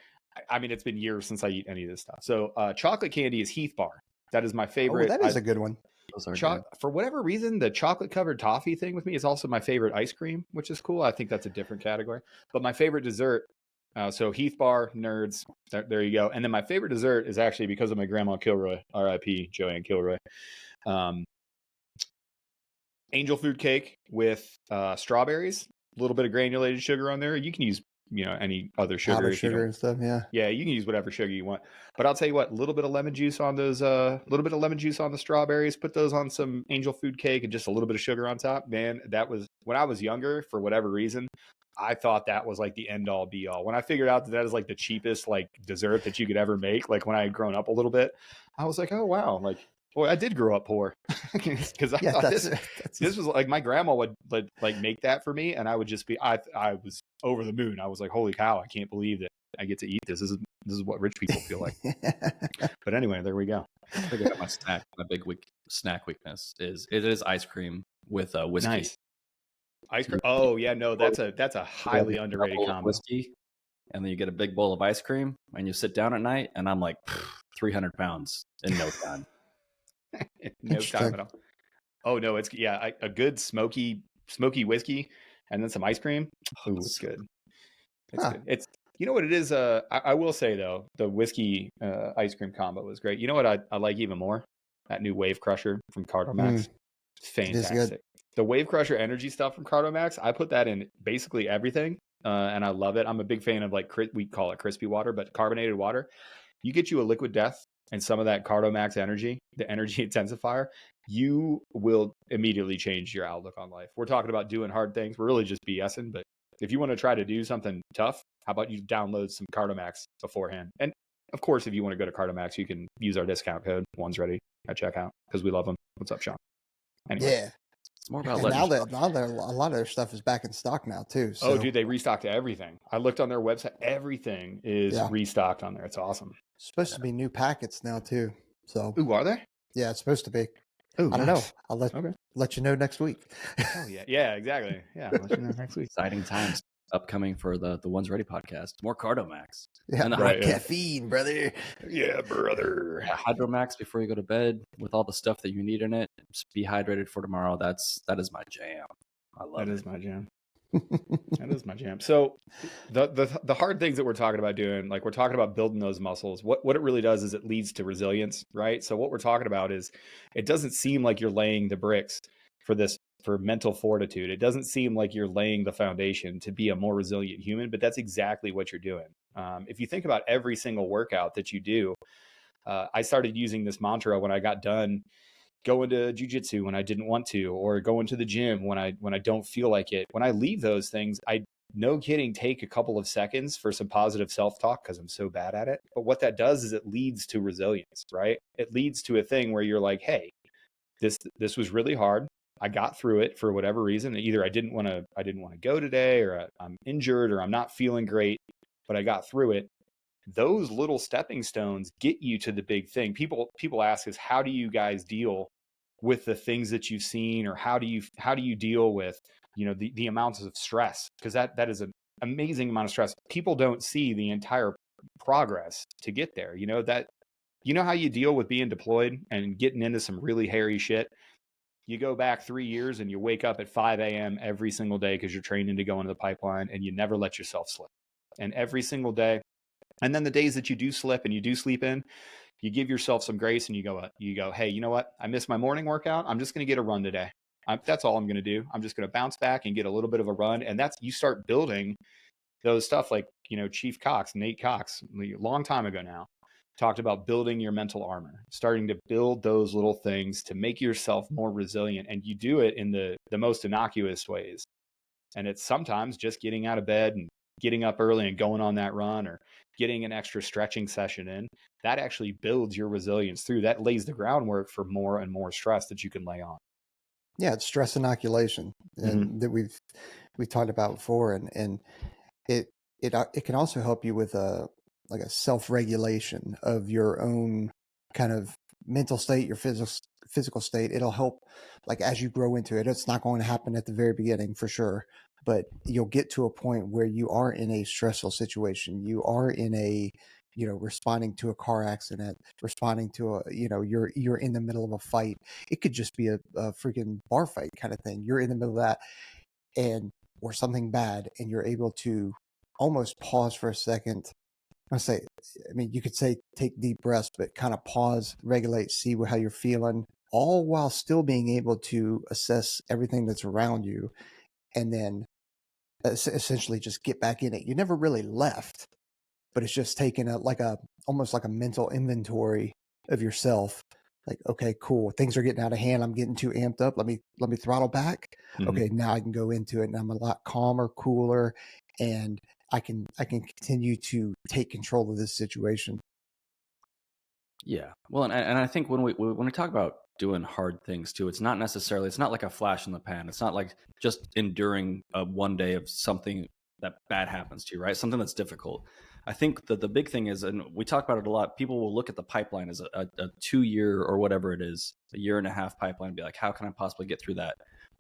I mean, it's been years since I eat any of this stuff. So chocolate candy is Heath Bar. That is my favorite. Oh, that is a good one. For whatever reason, the chocolate covered toffee thing with me is also my favorite ice cream, which is cool. I think that's a different category. But my favorite dessert, so Heath Bar, Nerds, there you go. And then my favorite dessert is actually because of my grandma Kilroy, R.I.P. Joanne Kilroy. Angel food cake with strawberries, a little bit of granulated sugar on there. You can use, any other sugar. Powdered sugar and stuff, yeah. Yeah, you can use whatever sugar you want. But I'll tell you what, a little bit of lemon juice on those, little bit of lemon juice on the strawberries, put those on some angel food cake and just a little bit of sugar on top. Man, that was, when I was younger, for whatever reason, I thought that was like the end all be all. When I figured out that is like the cheapest like dessert that you could ever make, like when I had grown up a little bit, I was like, oh wow, like, boy, I did grow up poor because I thought this was like, my grandma would like make that for me, and I would just be, I was over the moon. I was like, holy cow, I can't believe that I get to eat this. This is what rich people feel like. But anyway, there we go. I think I got my big snack weakness is ice cream with whiskey. Nice. Ice cream. Oh yeah, no, that's a highly underrated combo. Whiskey, and then you get a big bowl of ice cream, and you sit down at night, and I'm like 300 pounds in no time. No time at all. Oh no, it's a good smoky whiskey and then some ice cream. Oh, it's good. It's good. It's, you know what it is. I will say though, the whiskey ice cream combo is great. You know what I like even more? That new Wave Crusher from CardoMax. It's fantastic. The Wave Crusher energy stuff from CardoMax, I put that in basically everything, and I love it. I'm a big fan of, like, we call it crispy water, but carbonated water. You get you a liquid death and some of that CardoMax energy, the energy intensifier, you will immediately change your outlook on life. We're talking about doing hard things. We're really just BSing, but if you want to try to do something tough, how about you download some CardoMax beforehand? And of course, if you want to go to CardoMax, you can use our discount code, One's Ready, at checkout, because we love them. What's up, Sean? Anyway. Yeah. It's more about now that a lot of their stuff is back in stock now too. So. Oh, dude, they restocked everything. I looked on their website. Everything is restocked on there. It's awesome. It's supposed to be new packets now too. So, ooh, are they? Yeah, it's supposed to be. Ooh, I don't know. I'll let you know next week. Oh yeah, exactly. Yeah, I'll let you know next week. Exciting times upcoming for the One's Ready podcast. More CardoMax. Yeah, and caffeine, brother. Yeah, brother. HydroMax before you go to bed with all the stuff that you need in it. Just be hydrated for tomorrow. That is my jam. I love it. That is my jam. That is my jam. So the hard things that we're talking about doing, like we're talking about building those muscles, what it really does is it leads to resilience, right? So what we're talking about is, it doesn't seem like you're laying the bricks for mental fortitude. It doesn't seem like you're laying the foundation to be a more resilient human, but that's exactly what you're doing. If you think about every single workout that you do, I started using this mantra when I got done going to jujitsu when I didn't want to, or going to the gym when I don't feel like it. When I leave those things, I no kidding, take a couple of seconds for some positive self-talk, because I'm so bad at it. But what that does is it leads to resilience, right? It leads to a thing where you're like, hey, this was really hard. I got through it for whatever reason. Either I didn't want to go today, or I'm injured, or I'm not feeling great, but I got through it. Those little stepping stones get you to the big thing. People ask us, how do you guys deal with the things that you've seen, or how do you deal with, the amounts of stress? Because that is an amazing amount of stress. People don't see the entire progress to get there. How you deal with being deployed and getting into some really hairy shit. You go back 3 years and you wake up at 5 a.m. every single day because you're training to go into the pipeline, and you never let yourself slip. And every single day. And then the days that you do slip and you do sleep in, you give yourself some grace, and you go, hey, you know what? I missed my morning workout. I'm just going to get a run today. That's all I'm going to do. I'm just going to bounce back and get a little bit of a run. And you start building those stuff like, Chief Cox, Nate Cox, a long time ago now, talked about building your mental armor, starting to build those little things to make yourself more resilient. And you do it in the most innocuous ways. And it's sometimes just getting out of bed and getting up early and going on that run, or getting an extra stretching session in. That actually builds your resilience through. That lays the groundwork for more and more stress that you can lay on. Yeah, it's stress inoculation, and that we've talked about before, and it can also help you with a self-regulation of your own kind of mental state, your physical state. It'll help, like, as you grow into it. It's not going to happen at the very beginning for sure, but you'll get to a point where you are in a stressful situation. You are in a, responding to a car accident, responding to you're in the middle of a fight. It could just be a freaking bar fight kind of thing. You're in the middle of that, or something bad, and you're able to almost pause for a second. You could say take deep breaths, but kind of pause, regulate, see how you're feeling, all while still being able to assess everything that's around you, and then essentially just get back in it. You never really left, but it's just taking almost like a mental inventory of yourself. Like, okay, cool, things are getting out of hand. I'm getting too amped up. Let me throttle back. Okay, now I can go into it, and I'm a lot calmer, cooler, and I can continue to take control of this situation. Yeah. Well, and I think when we talk about doing hard things too, it's not like a flash in the pan. It's not like just enduring one day of something that bad happens to you, right? Something that's difficult. I think that the big thing is, and we talk about it a lot, people will look at the pipeline as a 2-year or whatever it is, a 1.5-year pipeline, and be like, how can I possibly get through that?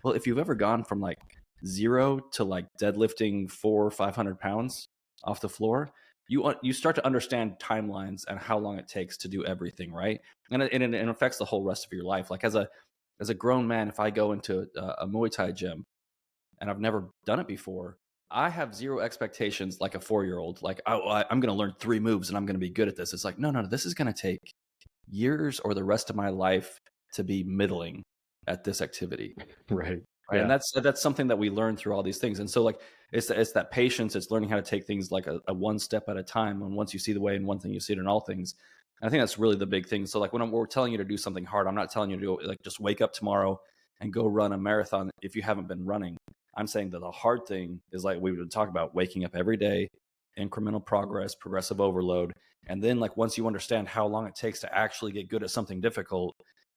Well, if you've ever gone from like 0 to like deadlifting 400 or 500 pounds off the floor, you start to understand timelines and how long it takes to do everything, right? And it affects the whole rest of your life. Like as a grown man, if I go into a Muay Thai gym and I've never done it before, I have zero expectations like a 4-year-old. Like, I'm going to learn 3 moves and I'm going to be good at this. It's like, no, this is going to take years or the rest of my life to be middling at this activity. Right. Right. Yeah. And that's something that we learn through all these things. And so like, it's that patience, it's learning how to take things like a one step at a time. And once you see the way in one thing, you see it in all things. And I think that's really the big thing. So like when we're telling you to do something hard, I'm not telling you to do like, just wake up tomorrow and go run a marathon if you haven't been running. I'm saying that the hard thing is, like we would talk about, waking up every day, incremental progress, progressive overload. And then like, once you understand how long it takes to actually get good at something difficult,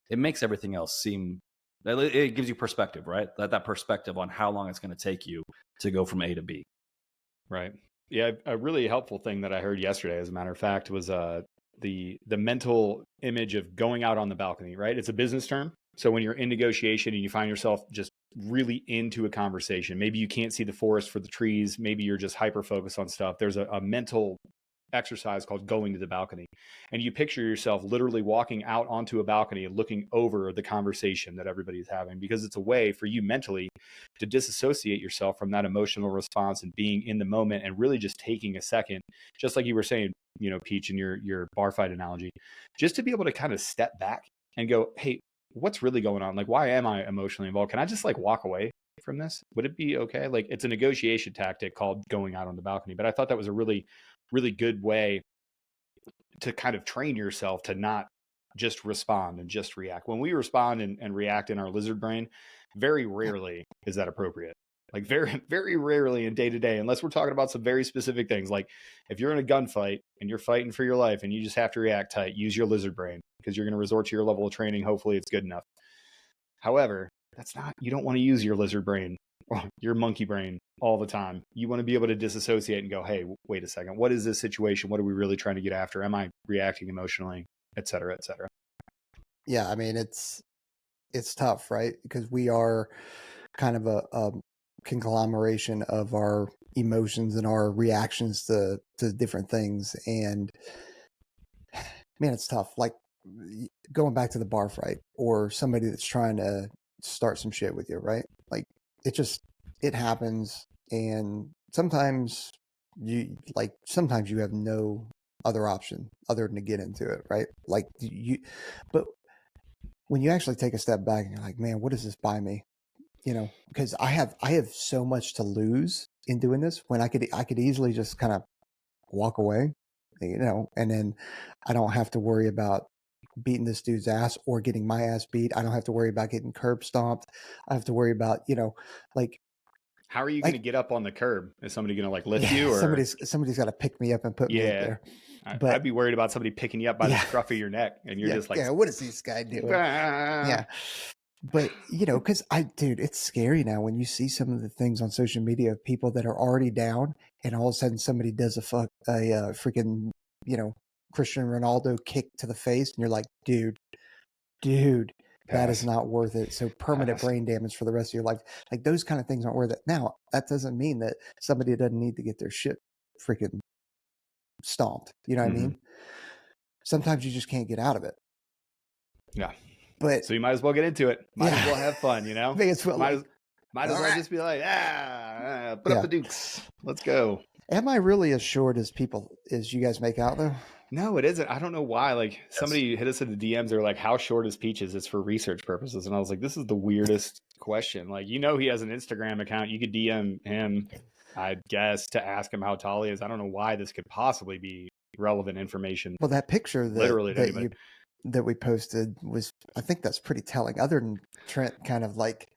it makes everything else seem, it gives you perspective, right? That perspective on how long it's going to take you to go from A to B. Right. Yeah. A really helpful thing that I heard yesterday, as a matter of fact, was the mental image of going out on the balcony, right? It's a business term. So when you're in negotiation and you find yourself just really into a conversation, maybe you can't see the forest for the trees, maybe you're just hyper focused on stuff. There's a mental exercise called going to the balcony, and you picture yourself literally walking out onto a balcony and looking over the conversation that everybody's having, because it's a way for you mentally to disassociate yourself from that emotional response and being in the moment, and really just taking a second, just like you were saying, Peach, in your bar fight analogy, just to be able to kind of step back and go, hey, what's really going on? Like, why am I emotionally involved? Can I just like walk away from this? Would it be okay? Like, it's a negotiation tactic called going out on the balcony. But I thought that was a really, really good way to kind of train yourself to not just respond and just react. When we respond and react in our lizard brain, very rarely is that appropriate. Like very, very rarely in day to day, unless we're talking about some very specific things. Like if you're in a gunfight and you're fighting for your life and you just have to react tight, use your lizard brain because you're going to resort to your level of training. Hopefully it's good enough. However, you don't want to use your lizard brain or your monkey brain all the time. You want to be able to disassociate and go, hey, wait a second. What is this situation? What are we really trying to get after? Am I reacting emotionally, et cetera, et cetera? Yeah. I mean, it's tough, right? Because we are kind of a conglomeration of our emotions and our reactions to different things. And man, it's tough. Like going back to the bar fight or somebody that's trying to start some shit with you, right? Like it happens. And sometimes sometimes you have no other option other than to get into it, right? Like but when you actually take a step back and you're like, man, what does this buy me? Because I have so much to lose in doing this when I could easily just kind of walk away, and then I don't have to worry about beating this dude's ass or getting my ass beat. I don't have to worry about getting curb stomped. I have to worry about, like, how are you going to get up on the curb? Is somebody going to like lift you, or somebody's got to pick me up and put me up there? But I'd be worried about somebody picking you up by the scruff of your neck, and you're just like, what is this guy doing? Yeah. But because it's scary now when you see some of the things on social media of people that are already down, and all of a sudden somebody does a freaking Cristiano Ronaldo kick to the face, and you're like, dude, that is not worth it. So permanent brain damage for the rest of your life. Like those kind of things aren't worth it. Now that doesn't mean that somebody doesn't need to get their shit freaking stomped. You know what I mean? Sometimes you just can't get out of it. Yeah. But so you might as well get into it. Might as well have fun, Might as well just be like, put up the dukes. Let's go. Am I really as short as you guys make out though? No, it isn't. I don't know why. Like somebody hit us in the DMs. They're like, how short is Peaches? It's for research purposes. And I was like, this is the weirdest question. Like, he has an Instagram account. You could DM him, I guess, to ask him how tall he is. I don't know why this could possibly be relevant information. Well, that picture that we posted was, I think that's pretty telling, other than Trent kind of like.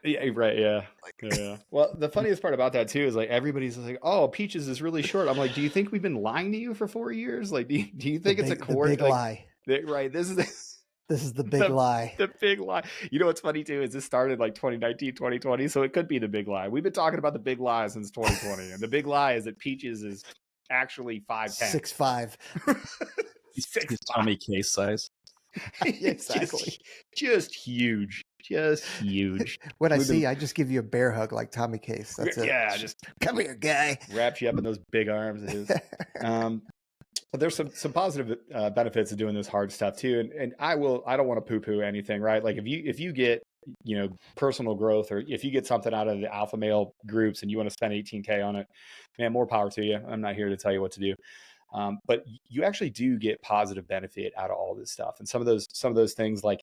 Yeah, right. Yeah. Yeah. Well, the funniest part about that too is like everybody's like, "Oh, Peaches is really short." I'm like, "Do you think we've been lying to you for 4 years? Like, do you think it's a core?" The big lie. Right. This is the big lie. The big lie. You know what's funny too is this started like 2019, 2020, so it could be the big lie. We've been talking about the big lie since 2020, and the big lie is that Peaches is actually 5'10", 6'5". His tummy case size. Exactly. Just huge. Just huge. When I just give you a bear hug like Tommy Case. That's it. Yeah, just come here, guy. Wraps you up in those big arms of his. But there's some positive benefits of doing this hard stuff too. And I don't want to poo-poo anything, right? Like if you get personal growth, or if you get something out of the alpha male groups and you want to spend $18K on it, man, more power to you. I'm not here to tell you what to do. But you actually do get positive benefit out of all this stuff. And some of those things like,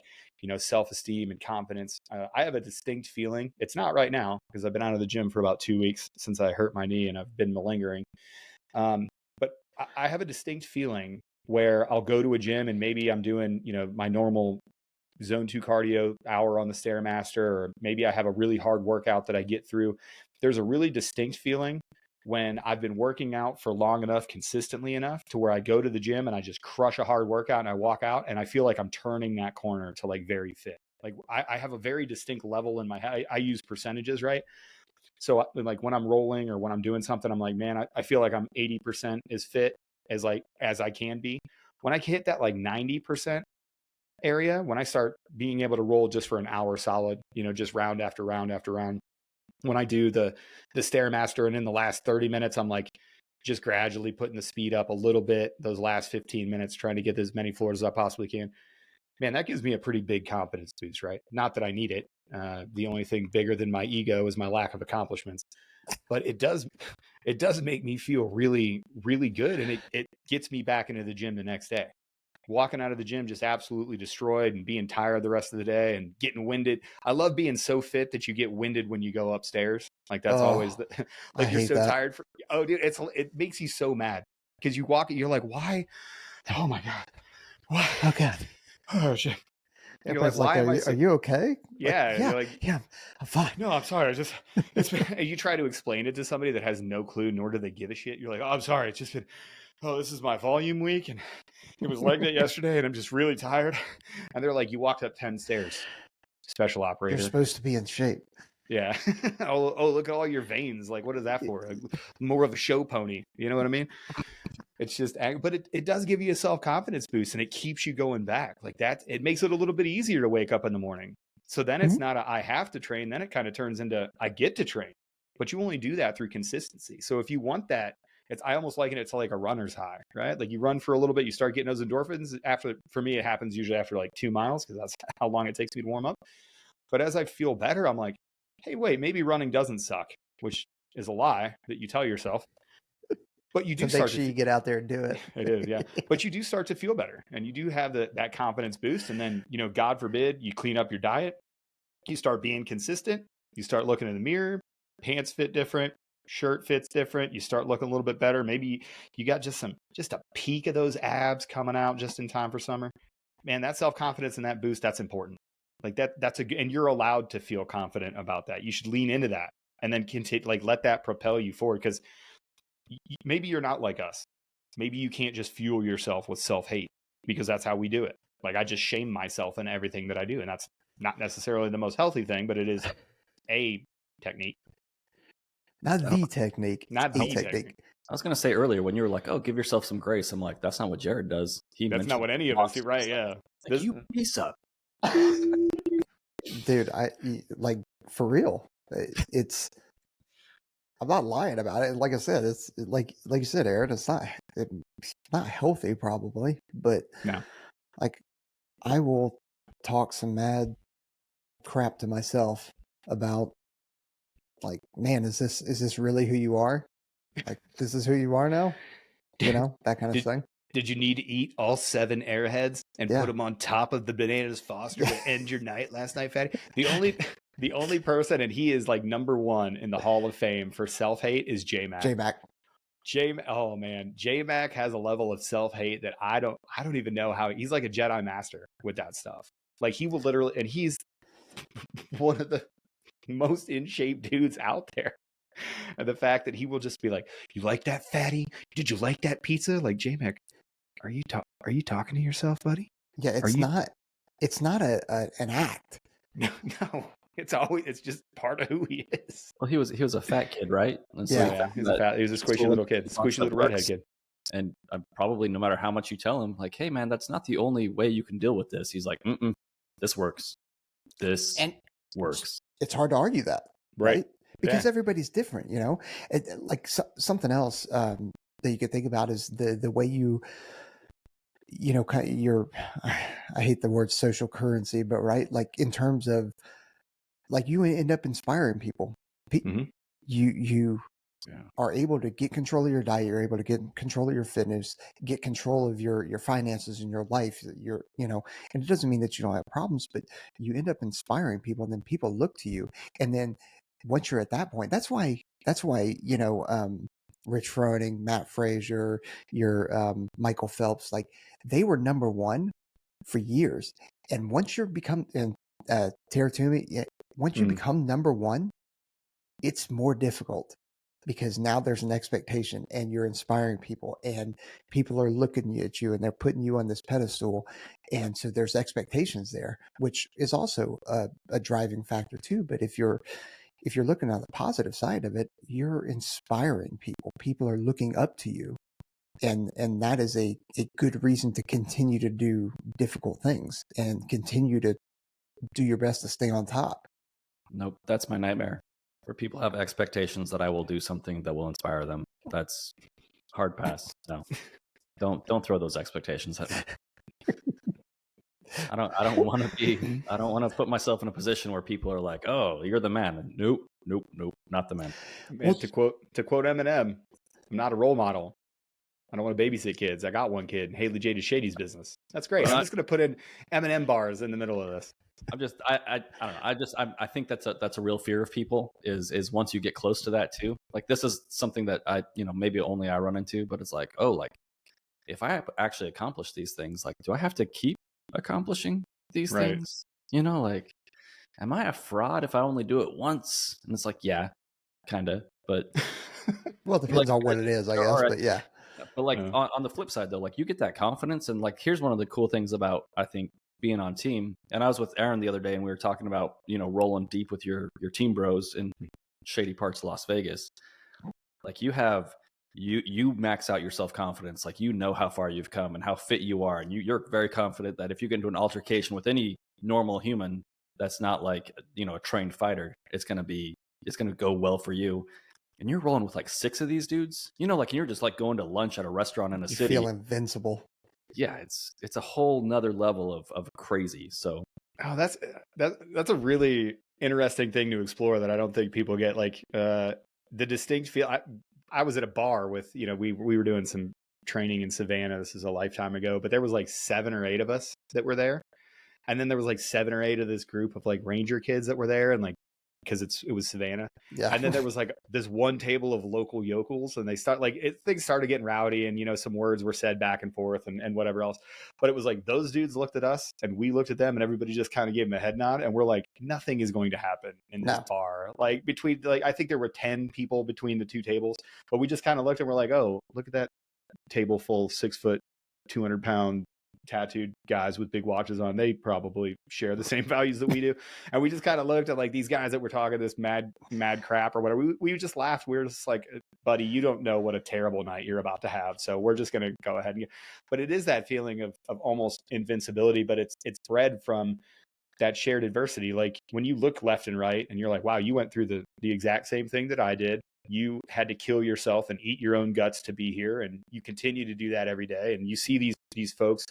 self-esteem and confidence. I have a distinct feeling. It's not right now because I've been out of the gym for about 2 weeks since I hurt my knee and I've been malingering. But I have a distinct feeling where I'll go to a gym and maybe I'm doing, my normal zone 2 cardio hour on the Stairmaster, or maybe I have a really hard workout that I get through. There's a really distinct feeling when I've been working out for long enough, consistently enough to where I go to the gym and I just crush a hard workout and I walk out and I feel like I'm turning that corner to like very fit. Like I have a very distinct level in my head. I use percentages, right? So like when I'm rolling or when I'm doing something, I'm like, man, I feel like I'm 80% as fit as I can be. When I hit that like 90% area, when I start being able to roll just for an hour solid, just round after round after round, when I do the Stairmaster and in the last 30 minutes, I'm like just gradually putting the speed up a little bit, those last 15 minutes, trying to get as many floors as I possibly can. Man, that gives me a pretty big confidence boost, right? Not that I need it. The only thing bigger than my ego is my lack of accomplishments, but it does make me feel really, really good. And it gets me back into the gym the next day. Walking out of the gym just absolutely destroyed and being tired the rest of the day and getting winded. I love being so fit that you get winded when you go upstairs. Like that's always like you're so tired. Dude, it makes you so mad because you walk, you're like, why? Oh my God. Why? Oh God. Oh shit. And you're like, Everybody's like, why am I are so? you okay? Like, Yeah, yeah, you're like, yeah, I'm fine. no, I'm sorry. And you try to explain it to somebody that has no clue, nor do they give a shit. You're like, oh, I'm sorry. It's just been, oh, this is my volume week, and it was like that yesterday, and I'm just really tired. And they're like, you walked up 10 stairs, special You're operator. supposed to be in shape. Yeah. Oh, look at all your veins. Like, what is that for? More of a show pony. You know what I mean? It's just, but it does give you a self-confidence boost, and it keeps you going back like that. It makes it a little bit easier to wake up in the morning. So then it's not I have to train. Then it kind of turns into I get to train, but you only do that through consistency. So if you want that, I almost liken it to like a runner's high, right? Like you run for a little bit, you start getting those endorphins for me, it happens usually after like 2 miles, because that's how long it takes me to warm up. But as I feel better, I'm like, hey, wait, maybe running doesn't suck, which is a lie that you tell yourself. But you do so make sure you get out there and do it. It is, yeah. But you do start to feel better, and you do have that confidence boost. And then, God forbid, you clean up your diet, you start being consistent, you start looking in the mirror, pants fit different, shirt fits different, you start looking a little bit better. Maybe you got just a peak of those abs coming out just in time for summer. Man, that self-confidence and that boost, that's important. Like and you're allowed to feel confident about that. You should lean into that and then continue, like, let that propel you forward, because maybe you're not like us. Maybe you can't just fuel yourself with self-hate, because that's how we do it. Like, I just shame myself in everything that I do. And that's not necessarily the most healthy thing, but it is a technique. Not the technique. Not the technique. I was going to say earlier when you were like, oh, give yourself some grace. I'm like, that's not what Jared does. That's not what any of us do. Right. Yeah. Like, you piece up. Dude, like, for real. I'm not lying about it. Like I said, it's like you said, Aaron, it's not healthy probably, but no. Like, I will talk some mad crap to myself about, like, man, is this really who you are? Like, this is who you are now? That kind of thing. Did you need to eat all 7 Airheads and put them on top of the Bananas Foster to end your night last night, Fatty? The only person, and he is like number 1 in the Hall of Fame for self-hate, is J-Mac. Oh man, J-Mac has a level of self-hate that I don't even know how. He's like a Jedi master with that stuff. Like, he will literally, and he's one of the most in shape dudes out there. And the fact that he will just be like, you like that, Fatty? Did you like that pizza? Like, J-Mac, are you talking to yourself, buddy? Yeah, it's not an act. No, it's just part of who he is. Well, he was a fat kid, right? And so he was a squishy little kid, squishy little redhead kid. And probably no matter how much you tell him, like, hey man, that's not the only way you can deal with this. He's like, this works. This works. It's hard to argue that, right? Because everybody's different, like something else that you could think about is the way kind of your, I hate the word social currency, but right, like in terms of, like, you end up inspiring people. You are able to get control of your diet. You're able to get control of your fitness, get control of your finances in your life. And it doesn't mean that you don't have problems, but you end up inspiring people, and then people look to you. And then once you're at that point, that's why Rich Froning, Matt Frazier, your Michael Phelps, like, they were number 1 for years. And once you become Tara Toomey, once you become number 1, it's more difficult, because now there's an expectation, and you're inspiring people, and people are looking at you, and they're putting you on this pedestal. And so there's expectations there, which is also a driving factor too. But if you're looking on the positive side of it, you're inspiring people. People are looking up to you. And that is a good reason to continue to do difficult things and continue to do your best to stay on top. Nope, that's my nightmare. Where people have expectations that I will do something that will inspire them. That's hard pass. No, don't throw those expectations at me. I don't want to put myself in a position where people are like, oh, you're the man. Nope, not the man. Man, to quote Eminem, I'm not a role model. I don't want to babysit kids. I got one kid, Haley Jada Shady's business. That's great. I'm just going to put in Eminem bars in the middle of this. I don't know. I think that's a real fear of people is once you get close to that too. Like, this is something that maybe only I run into, but it's like, oh, like, if I actually accomplish these things, like, do I have to keep accomplishing these Right. things? You know, like, am I a fraud if I only do it once? And it's like, yeah, kind of. But Well, it like depends on what it is, I there guess. are, But yeah, but like on the flip side though, like you get that confidence, and like here's one of the cool things about I think being on team. And I was with Aaron the other day, and we were talking about rolling deep with your team bros in shady parts of Las Vegas. Like you max out your self-confidence, like how far you've come and how fit you are, and you're very confident that if you get into an altercation with any normal human that's not like a trained fighter, it's gonna go well for you. And you're rolling with like 6 of these dudes, like you're just like going to lunch at a restaurant in a you city. feel invincible. Yeah, it's a whole nother level of crazy. So that's a really interesting thing to explore that I don't think people get. Like the distinct feel. I was at a bar with we were doing some training in Savannah. This is a lifetime ago, but there was like 7 or 8 of us that were there, and then there was like 7 or 8 of this group of like ranger kids that were there, and like because it was Savannah. Yeah. And then there was like this one table of local yokels, and things started getting rowdy, and some words were said back and forth and whatever else. But it was like those dudes looked at us and we looked at them, and everybody just kind of gave them a head nod, and we're like, nothing is going to happen in this bar. Like I think there were 10 people between the 2 tables, but we just kind of looked and we're like, oh, look at that table full 6 foot, 200-pound tattooed guys with big watches on. They probably share the same values that we do. And we just kind of looked at like these guys that were talking this mad crap or whatever. We just laughed. We were just like, buddy, you don't know what a terrible night you're about to have, so we're just going to go ahead and but it is that feeling of almost invincibility, but it's bred from that shared adversity. Like when you look left and right and you're like, wow, you went through the exact same thing that I did. You had to kill yourself and eat your own guts to be here, and you continue to do that every day. And you see these folks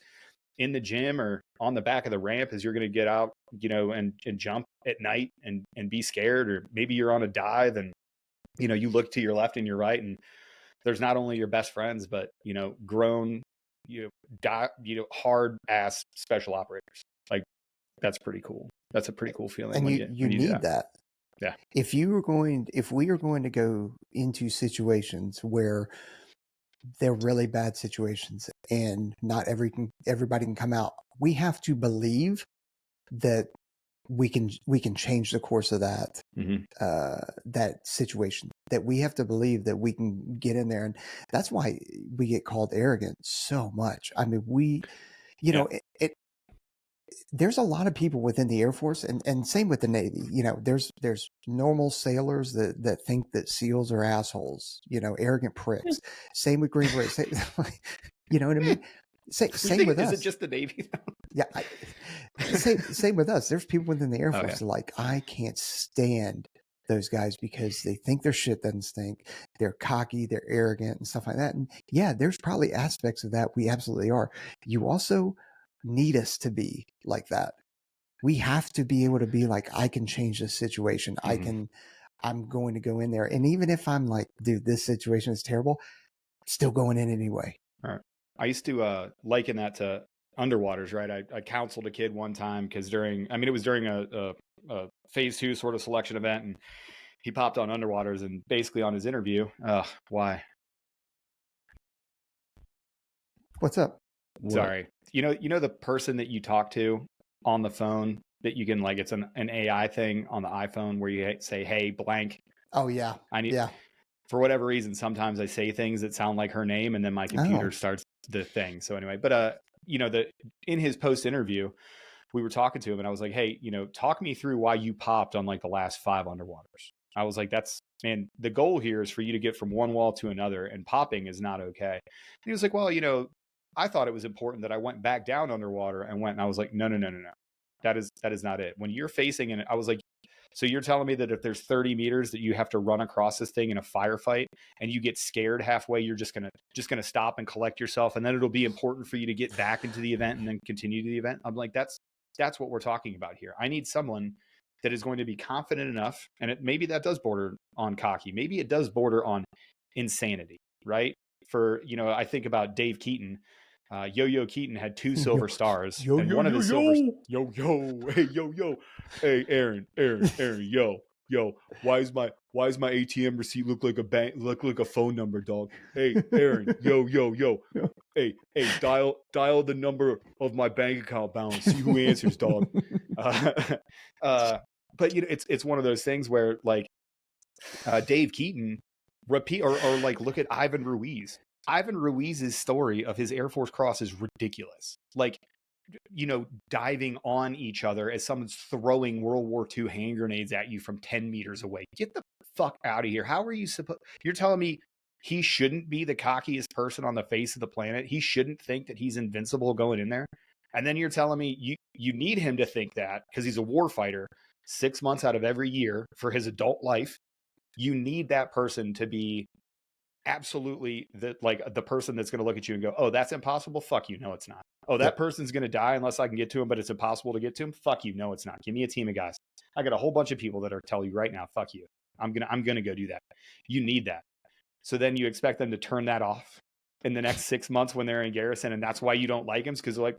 in the gym or on the back of the ramp as you're going to get out, and jump at night and be scared, or maybe you're on a dive and you look to your left and your right, and there's not only your best friends, but grown, hard ass special operators. Like that's pretty cool. That's a pretty cool feeling. And when you need that. Yeah. If we are going to go into situations where they're really bad situations and not everybody can come out, we have to believe that we can change the course of that that situation. That we have to believe that we can get in there, and that's why we get called arrogant so much. I mean, there's a lot of people within the Air Force, and same with the Navy. There's normal sailors that think that SEALs are assholes, arrogant pricks. Same with Green Berets. You know what I mean? Same with us. Is it just the Navy? Yeah. Same with us. There's people within the Air Force like, I can't stand those guys because they think their shit doesn't stink. They're cocky, they're arrogant and stuff like that. And yeah, there's probably aspects of that. We absolutely are. You also need us to be like that. We have to be able to be like, I can change this situation. I'm going to go in there. And even if I'm like, dude, this situation is terrible, still going in anyway. All right. I used to liken that to underwaters, right? I counseled a kid one time because it was during a phase 2 sort of selection event, and he popped on underwaters, and basically on his interview, why? What's up? Sorry. You know the person that you talk to on the phone that you can, like, it's an AI thing on the iPhone where you say, hey, blank. Oh yeah. For whatever reason, sometimes I say things that sound like her name, and then my computer starts the thing. So anyway, but in his post interview, we were talking to him, and I was like, hey, talk me through why you popped on like the last 5 underwaters. I was like, the goal here is for you to get from one wall to another, and popping is not okay. And he was like, well, I thought it was important that I went back down underwater and I was like, no. That is not it. When you're facing, and I was like, so you're telling me that if there's 30 meters that you have to run across this thing in a firefight, and you get scared halfway, you're just gonna stop and collect yourself, and then it'll be important for you to get back into the event and then continue the event? I'm like, that's what we're talking about here. I need someone that is going to be confident enough, and maybe that does border on cocky, maybe it does border on insanity, right? For I think about Dave Keaton. Yo-Yo Keaton had 2 silver stars. Hey, Aaron, yo, why is my ATM receipt look like a phone number, dog? Hey, Aaron, yo, hey, dial the number of my bank account balance. See who answers, dog. But it's one of those things where like Dave Keaton repeat or like look at Ivan Ruiz. Ivan Ruiz's story of his Air Force cross is ridiculous. Like, diving on each other as someone's throwing World War II hand grenades at you from 10 meters away. Get the fuck out of here. How are you supposed? You're telling me he shouldn't be the cockiest person on the face of the planet? He shouldn't think that he's invincible going in there? And then you're telling me you need him to think that because he's a war fighter 6 months out of every year for his adult life. You need that person to be absolutely the person that's going to look at you and go, oh, that's impossible. Fuck you. No, it's not. Oh, that person's going to die unless I can get to him, but it's impossible to get to him. Fuck you. No, it's not. Give me a team of guys. I got a whole bunch of people that are telling you right now, fuck you. I'm going to go do that. You need that. So then you expect them to turn that off in the next 6 months when they're in garrison. And that's why you don't like them. Because they're like,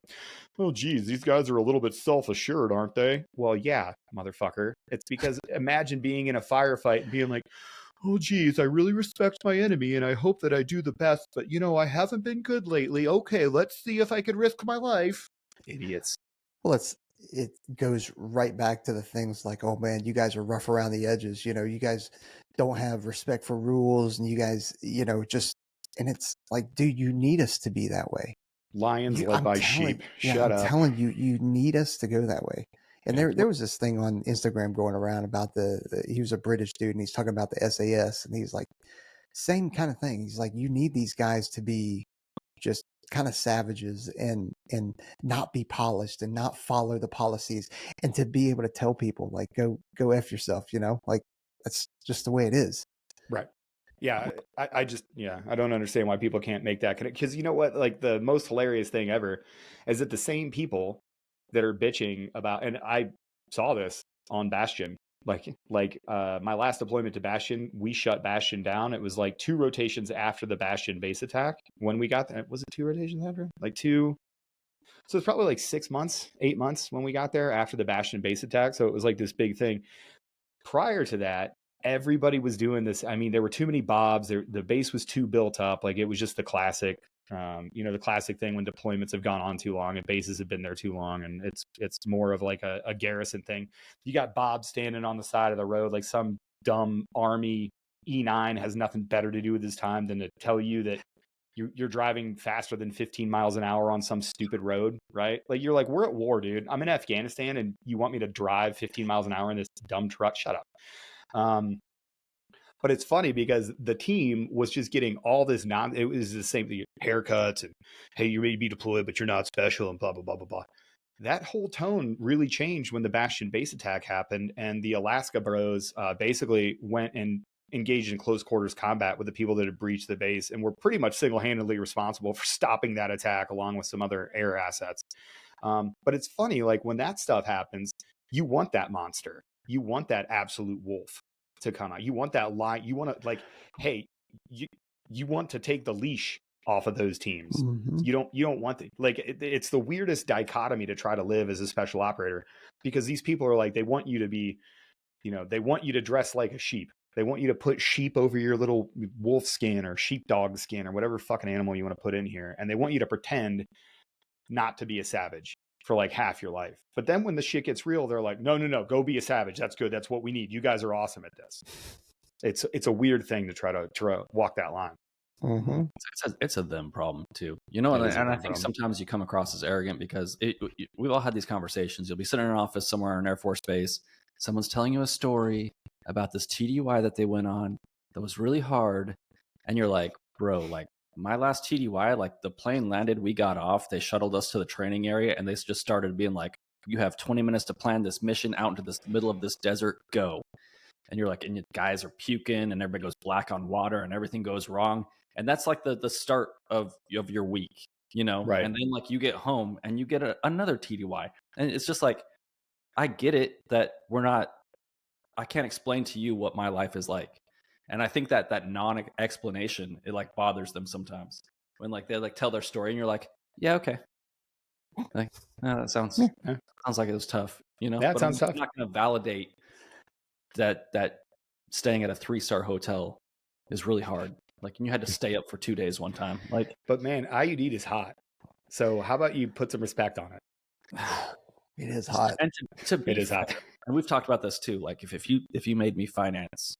oh, geez, these guys are a little bit self-assured, aren't they? Well, yeah, motherfucker. It's because imagine being in a firefight and being like, oh, geez, I really respect my enemy and I hope that I do the best. But, I haven't been good lately. Okay, let's see if I could risk my life. Idiots. Well, it goes right back to the things like, oh, man, you guys are rough around the edges. You guys don't have respect for rules and you guys, just, and it's like, dude, you need us to be that way. Lions led by sheep. Shut up. I'm telling you, you need us to go that way. And there was this thing on Instagram going around about he was a British dude and he's talking about the SAS and he's like, same kind of thing. He's like, you need these guys to be just kind of savages and not be polished and not follow the policies and to be able to tell people like, go F yourself, like that's just the way it is. Right. Yeah. I don't understand why people can't make that connect. Because you know what, like the most hilarious thing ever is that the same people that are bitching about, and I saw this on Bastion, like my last deployment to Bastion, we shut Bastion down. It was like 2 rotations after the Bastion base attack. When we got there, was it 2 rotations after? Like 2. So it's probably like 6 months, 8 months when we got there after the Bastion base attack. So it was like this big thing. Prior to that, everybody was doing this. I mean, there were too many bobs. The base was too built up. Like it was just the classic, the classic thing when deployments have gone on too long and bases have been there too long. And it's more of like a garrison thing. You got bobs standing on the side of the road, like some dumb army E9 has nothing better to do with his time than to tell you that you're driving faster than 15 miles an hour on some stupid road, right? Like you're like, we're at war, dude. I'm in Afghanistan and you want me to drive 15 miles an hour in this dumb truck? Shut up. But it's funny because the team was just getting all this it was the same thing, haircuts and, hey, you may be deployed, but you're not special and blah, blah, blah, blah, blah. That whole tone really changed when the Bastion base attack happened and the Alaska bros basically went and engaged in close quarters combat with the people that had breached the base and were pretty much single-handedly responsible for stopping that attack along with some other air assets. But it's funny, like when that stuff happens, you want that monster. You want that absolute wolf to come out. You want that line. You want to like, hey, you want to take the leash off of those teams. Mm-hmm. You don't want it's the weirdest dichotomy to try to live as a special operator because these people are like, they want you to be, they want you to dress like a sheep. They want you to put sheep over your little wolf skin or sheepdog skin or whatever fucking animal you want to put in here. And they want you to pretend not to be a savage for like half your life. But then when the shit gets real, they're like, no, go be a savage. That's good. That's what we need. You guys are awesome at this. It's a weird thing to try to walk that line. Mm-hmm. It's a them problem too, and I think sometimes you come across as arrogant because we've all had these conversations. You'll be sitting in an office somewhere in an Air Force base. Someone's telling you a story about this TDY that they went on that was really hard. And you're like, bro, like my last TDY, like the plane landed, we got off, they shuttled us to the training area and they just started being like, you have 20 minutes to plan this mission out into this middle of this desert, go. And you're like, and you guys are puking and everybody goes black on water and everything goes wrong. And that's like the start of your week, Right. And then like you get home and you get another TDY. And it's just like, I get it that I can't explain to you what my life is like. And I think that non-explanation, it like bothers them sometimes when like they like tell their story and you're like, yeah, okay. Like, no, that sounds like it was tough, Yeah, it sounds tough. I'm not going to validate that staying at a 3-star hotel is really hard. Like, and you had to stay up for 2 days one time. Like, But man, IUD is hot. So how about you put some respect on it? It is hot. and to be It is fair, hot. and we've talked about this too. Like, if you made me finance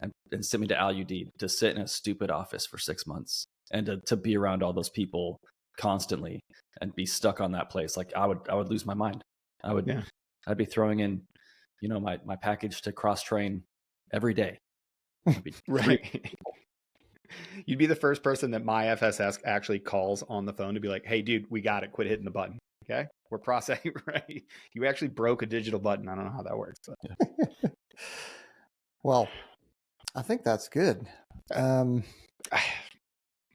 and sent me to IUD to sit in a stupid office for 6 months and to be around all those people constantly and be stuck on that place, like I would lose my mind. I'd be throwing in, you know, my package to cross train every day. Right. You'd be the first person that my FSS actually calls on the phone to be like, hey, dude, we got it. Quit hitting the button. Okay. We're processing, right? You actually broke a digital button. I don't know how that works. But. Yeah. Well, I think that's good. Who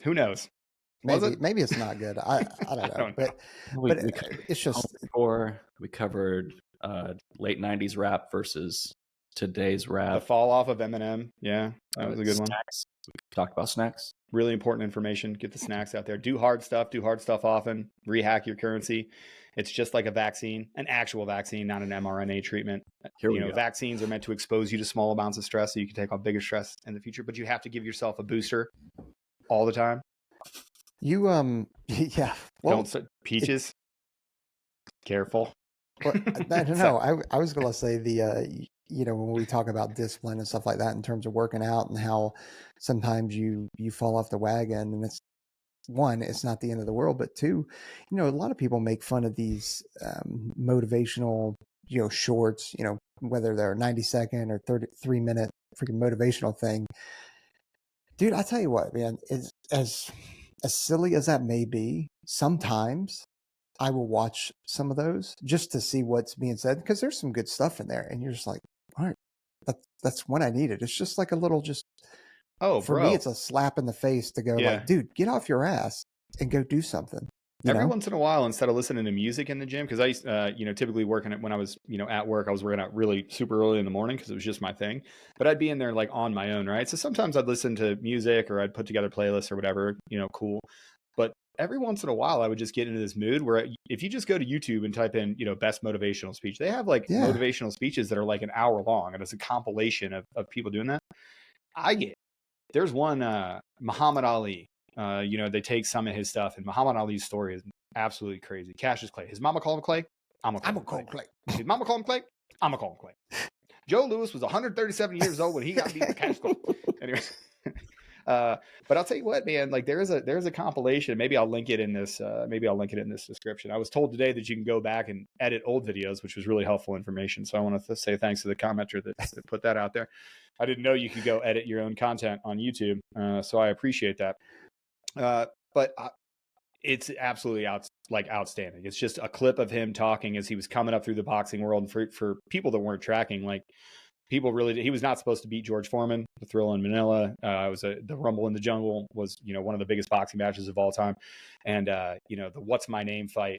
knows? Maybe it's not good. I don't know. But it's just we covered late 90s rap versus today's rap. The fall off of Eminem. Yeah, that was a good snacks. We talked about snacks. Really important information. Get the snacks out there. Do hard stuff often. Rehack your currency. It's just like a vaccine, an actual vaccine, not an mRNA treatment. Vaccines are meant to expose you to small amounts of stress so you can take on bigger stress in the future, but you have to give yourself a booster all the time. You yeah. Well, peaches. Careful. Well, I don't know. I was going to say when we talk about discipline and stuff like that in terms of working out and how sometimes you fall off the wagon, and it's not the end of the world, but two, a lot of people make fun of these motivational, shorts, whether they're 90-second or 33-minute freaking motivational thing. Dude, I tell you what, man, as silly as that may be, sometimes I will watch some of those just to see what's being said, because there's some good stuff in there, and you're just like, all right, that's when I need it. It's just like a little for me, it's a slap in the face to go like, dude, get off your ass and go do something. Every once in a while, instead of listening to music in the gym, because I used, typically working when I was, at work, I was working out really super early in the morning because it was just my thing. But I'd be in there like on my own, right? So sometimes I'd listen to music or I'd put together playlists or whatever, cool. But every once in a while, I would just get into this mood where if you just go to YouTube and type in, best motivational speech, they have like motivational speeches that are like an hour long, and it's a compilation of people doing that. There's one, Muhammad Ali. They take some of his stuff, and Muhammad Ali's story is absolutely crazy. Cassius Clay. His mama called him Clay. I'm gonna call him Clay. His mama called him Clay. I'm gonna call him Clay. Joe Louis was 137 years old when he got beat by Cassius Clay. Anyway, but I'll tell you what, man. Like there's a compilation. Maybe I'll link it in this. Description. I was told today that you can go back and edit old videos, which was really helpful information. So I want to say thanks to the commenter that put that out there. I didn't know you could go edit your own content on YouTube, so I appreciate that. But it's absolutely outstanding. It's just a clip of him talking as he was coming up through the boxing world. And for people that weren't tracking, like he was not supposed to beat George Foreman. The Thrill in Manila, the Rumble in the Jungle was, one of the biggest boxing matches of all time. And, the What's My Name fight,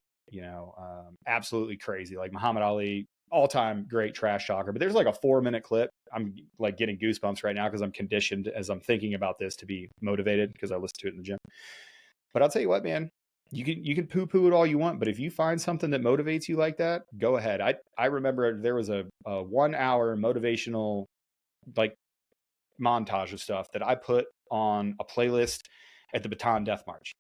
absolutely crazy. Like Muhammad Ali, all-time great trash talker, but there's like a 4-minute clip. I'm like getting goosebumps right now because I'm conditioned as I'm thinking about this to be motivated because I listen to it in the gym. But I'll tell you what, man, you can poo-poo it all you want, but if you find something that motivates you like that, go ahead. I remember there was a 1-hour motivational like montage of stuff that I put on a playlist at the Baton Death March.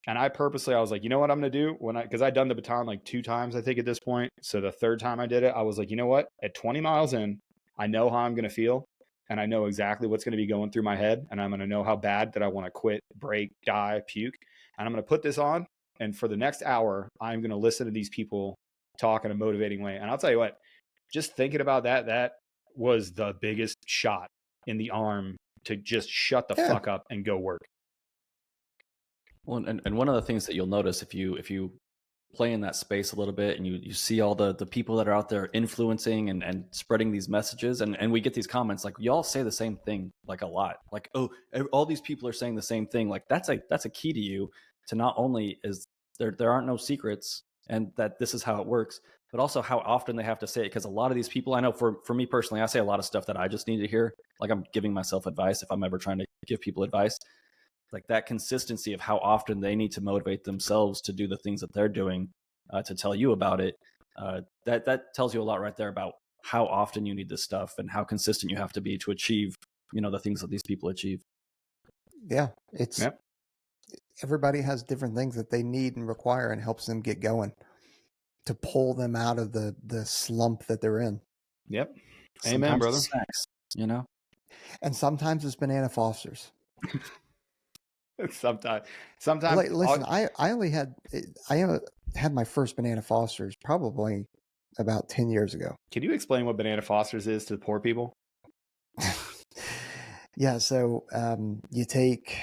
And I was like, you know what I'm going to do because I'd done the baton like 2 times, I think at this point. So the 3rd time I did it, I was like, you know what, at 20 miles in, I know how I'm going to feel. And I know exactly what's going to be going through my head. And I'm going to know how bad that I want to quit, break, die, puke. And I'm going to put this on. And for the next hour, I'm going to listen to these people talk in a motivating way. And I'll tell you what, just thinking about that was the biggest shot in the arm to just shut the fuck up and go work. Well, and one of the things that you'll notice if you play in that space a little bit and you see all the people that are out there influencing and spreading these messages, and we get these comments like, y'all say the same thing like a lot, like, oh, all these people are saying the same thing. Like that's a key to you to not only is there aren't no secrets and that this is how it works, but also how often they have to say it. Because a lot of these people, I know for me personally, I say a lot of stuff that I just need to hear. Like I'm giving myself advice if I'm ever trying to give people advice. Like that consistency of how often they need to motivate themselves to do the things that they're doing, to tell you about it. That tells you a lot right there about how often you need this stuff and how consistent you have to be to achieve, the things that these people achieve. Yeah, it's Yep. everybody has different things that they need and require, and helps them get going to pull them out of the slump that they're in. Yep. Amen, Sometimes brother. it's snacks, you know. And sometimes it's banana Fosters. Sometimes Like, listen, I only had had my first banana Fosters probably about 10 years ago. Can you explain what banana Fosters is to poor people? Yeah, so you take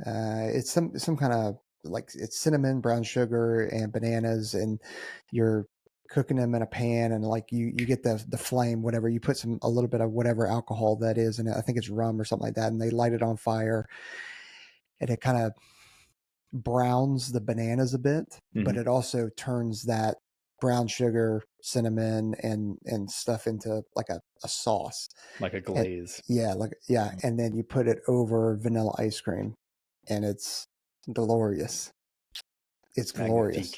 it's some kind of, like, it's cinnamon, brown sugar, and bananas, and you're cooking them in a pan, and like you get the flame, whatever, you put a little bit of whatever alcohol that is, and I think it's rum or something like that, and they light it on fire, and it kind of browns the bananas a bit, but it also turns that brown sugar, cinnamon, and stuff into like a sauce, like a glaze. And then you put it over vanilla ice cream, and it's glorious. It's glorious.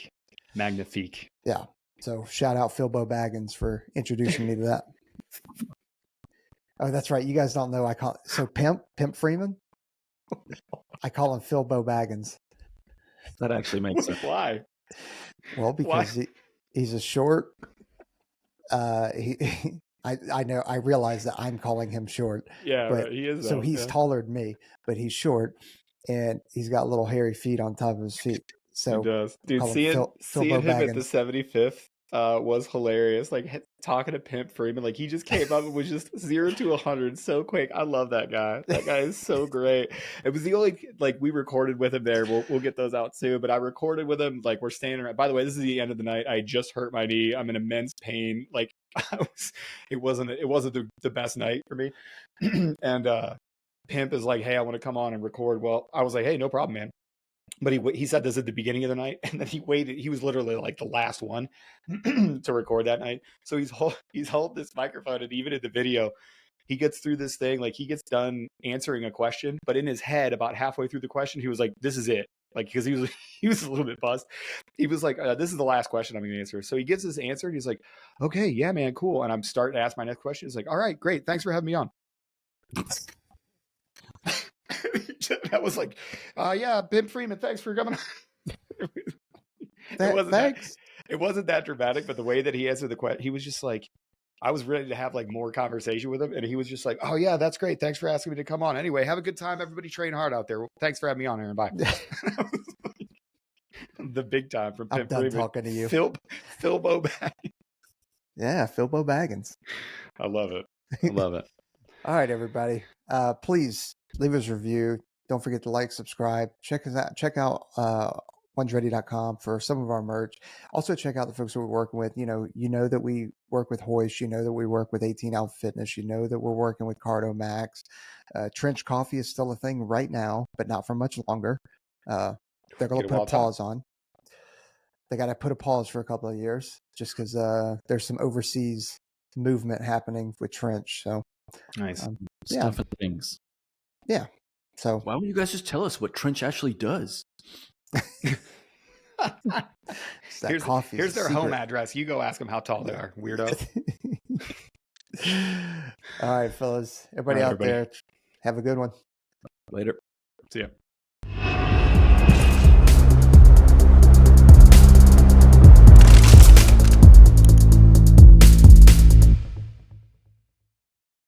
Magnifique. Yeah. So shout out Philbo Baggins for introducing me to that. Oh, that's right. You guys don't know. Pimp Freeman. I call him Philbo Baggins. That actually makes sense. Why? Well, because he's a short. I know. I realize that I'm calling him short. Yeah, but, right. He is. So he's taller than me, but he's short, and he's got little hairy feet on top of his feet. So he does, dude. Seeing him at the 75th was hilarious. Like talking to Pimp Freeman, like he just came up and was just 0 to 100 so quick. I love that guy. That guy is so great. It was the only, like, we recorded with him there. We'll get those out soon. But I recorded with him. Like, we're standing around. By the way, this is the end of the night. I just hurt my knee. I'm in immense pain. Like, it wasn't the best night for me. And Pimp is like, hey, I want to come on and record. Well, I was like, hey, no problem, man. But he said this at the beginning of the night, and then he waited. He was literally like the last one to record that night. So he's holding this microphone, and even in the video, he gets through this thing. Like, he gets done answering a question, but in his head, about halfway through the question, he was like, "This is it." Like, because he was a little bit buzzed. He was like, "This is the last question I'm going to answer." So he gets this answer, and he's like, "Okay, yeah, man, cool." And I'm starting to ask my next question. He's like, "All right, great, thanks for having me on." That was like, yeah, Pimp Freeman, thanks for coming. It wasn't that dramatic, but the way that he answered the question, he was just like, I was ready to have like more conversation with him, and he was just like, "Oh yeah, that's great. Thanks for asking me to come on. Anyway, have a good time. Everybody train hard out there. Thanks for having me on, Aaron. Bye." The big time from Pimp Freeman. I'm done talking to you. Philbo Baggins. Yeah, Philbo Baggins. I love it. I love it. All right, everybody. Please leave us a review. Don't forget to like, subscribe. Check us out. Check out onesready.com for some of our merch. Also, check out the folks that we're working with. You know that we work with Hoist. You know that we work with 18 Out Fitness. You know that we're working with CardoMax. Trench Coffee is still a thing right now, but not for much longer. They're going to put a pause on. They got to put a pause for a couple of years just because there's some overseas movement happening with Trench. So nice. Stuff and things. Yeah. So why don't you guys just tell us what Trench actually does? Here's their home address. You go ask them how tall they are, weirdo. All right, fellas. Everybody out there, have a good one. Later. See ya.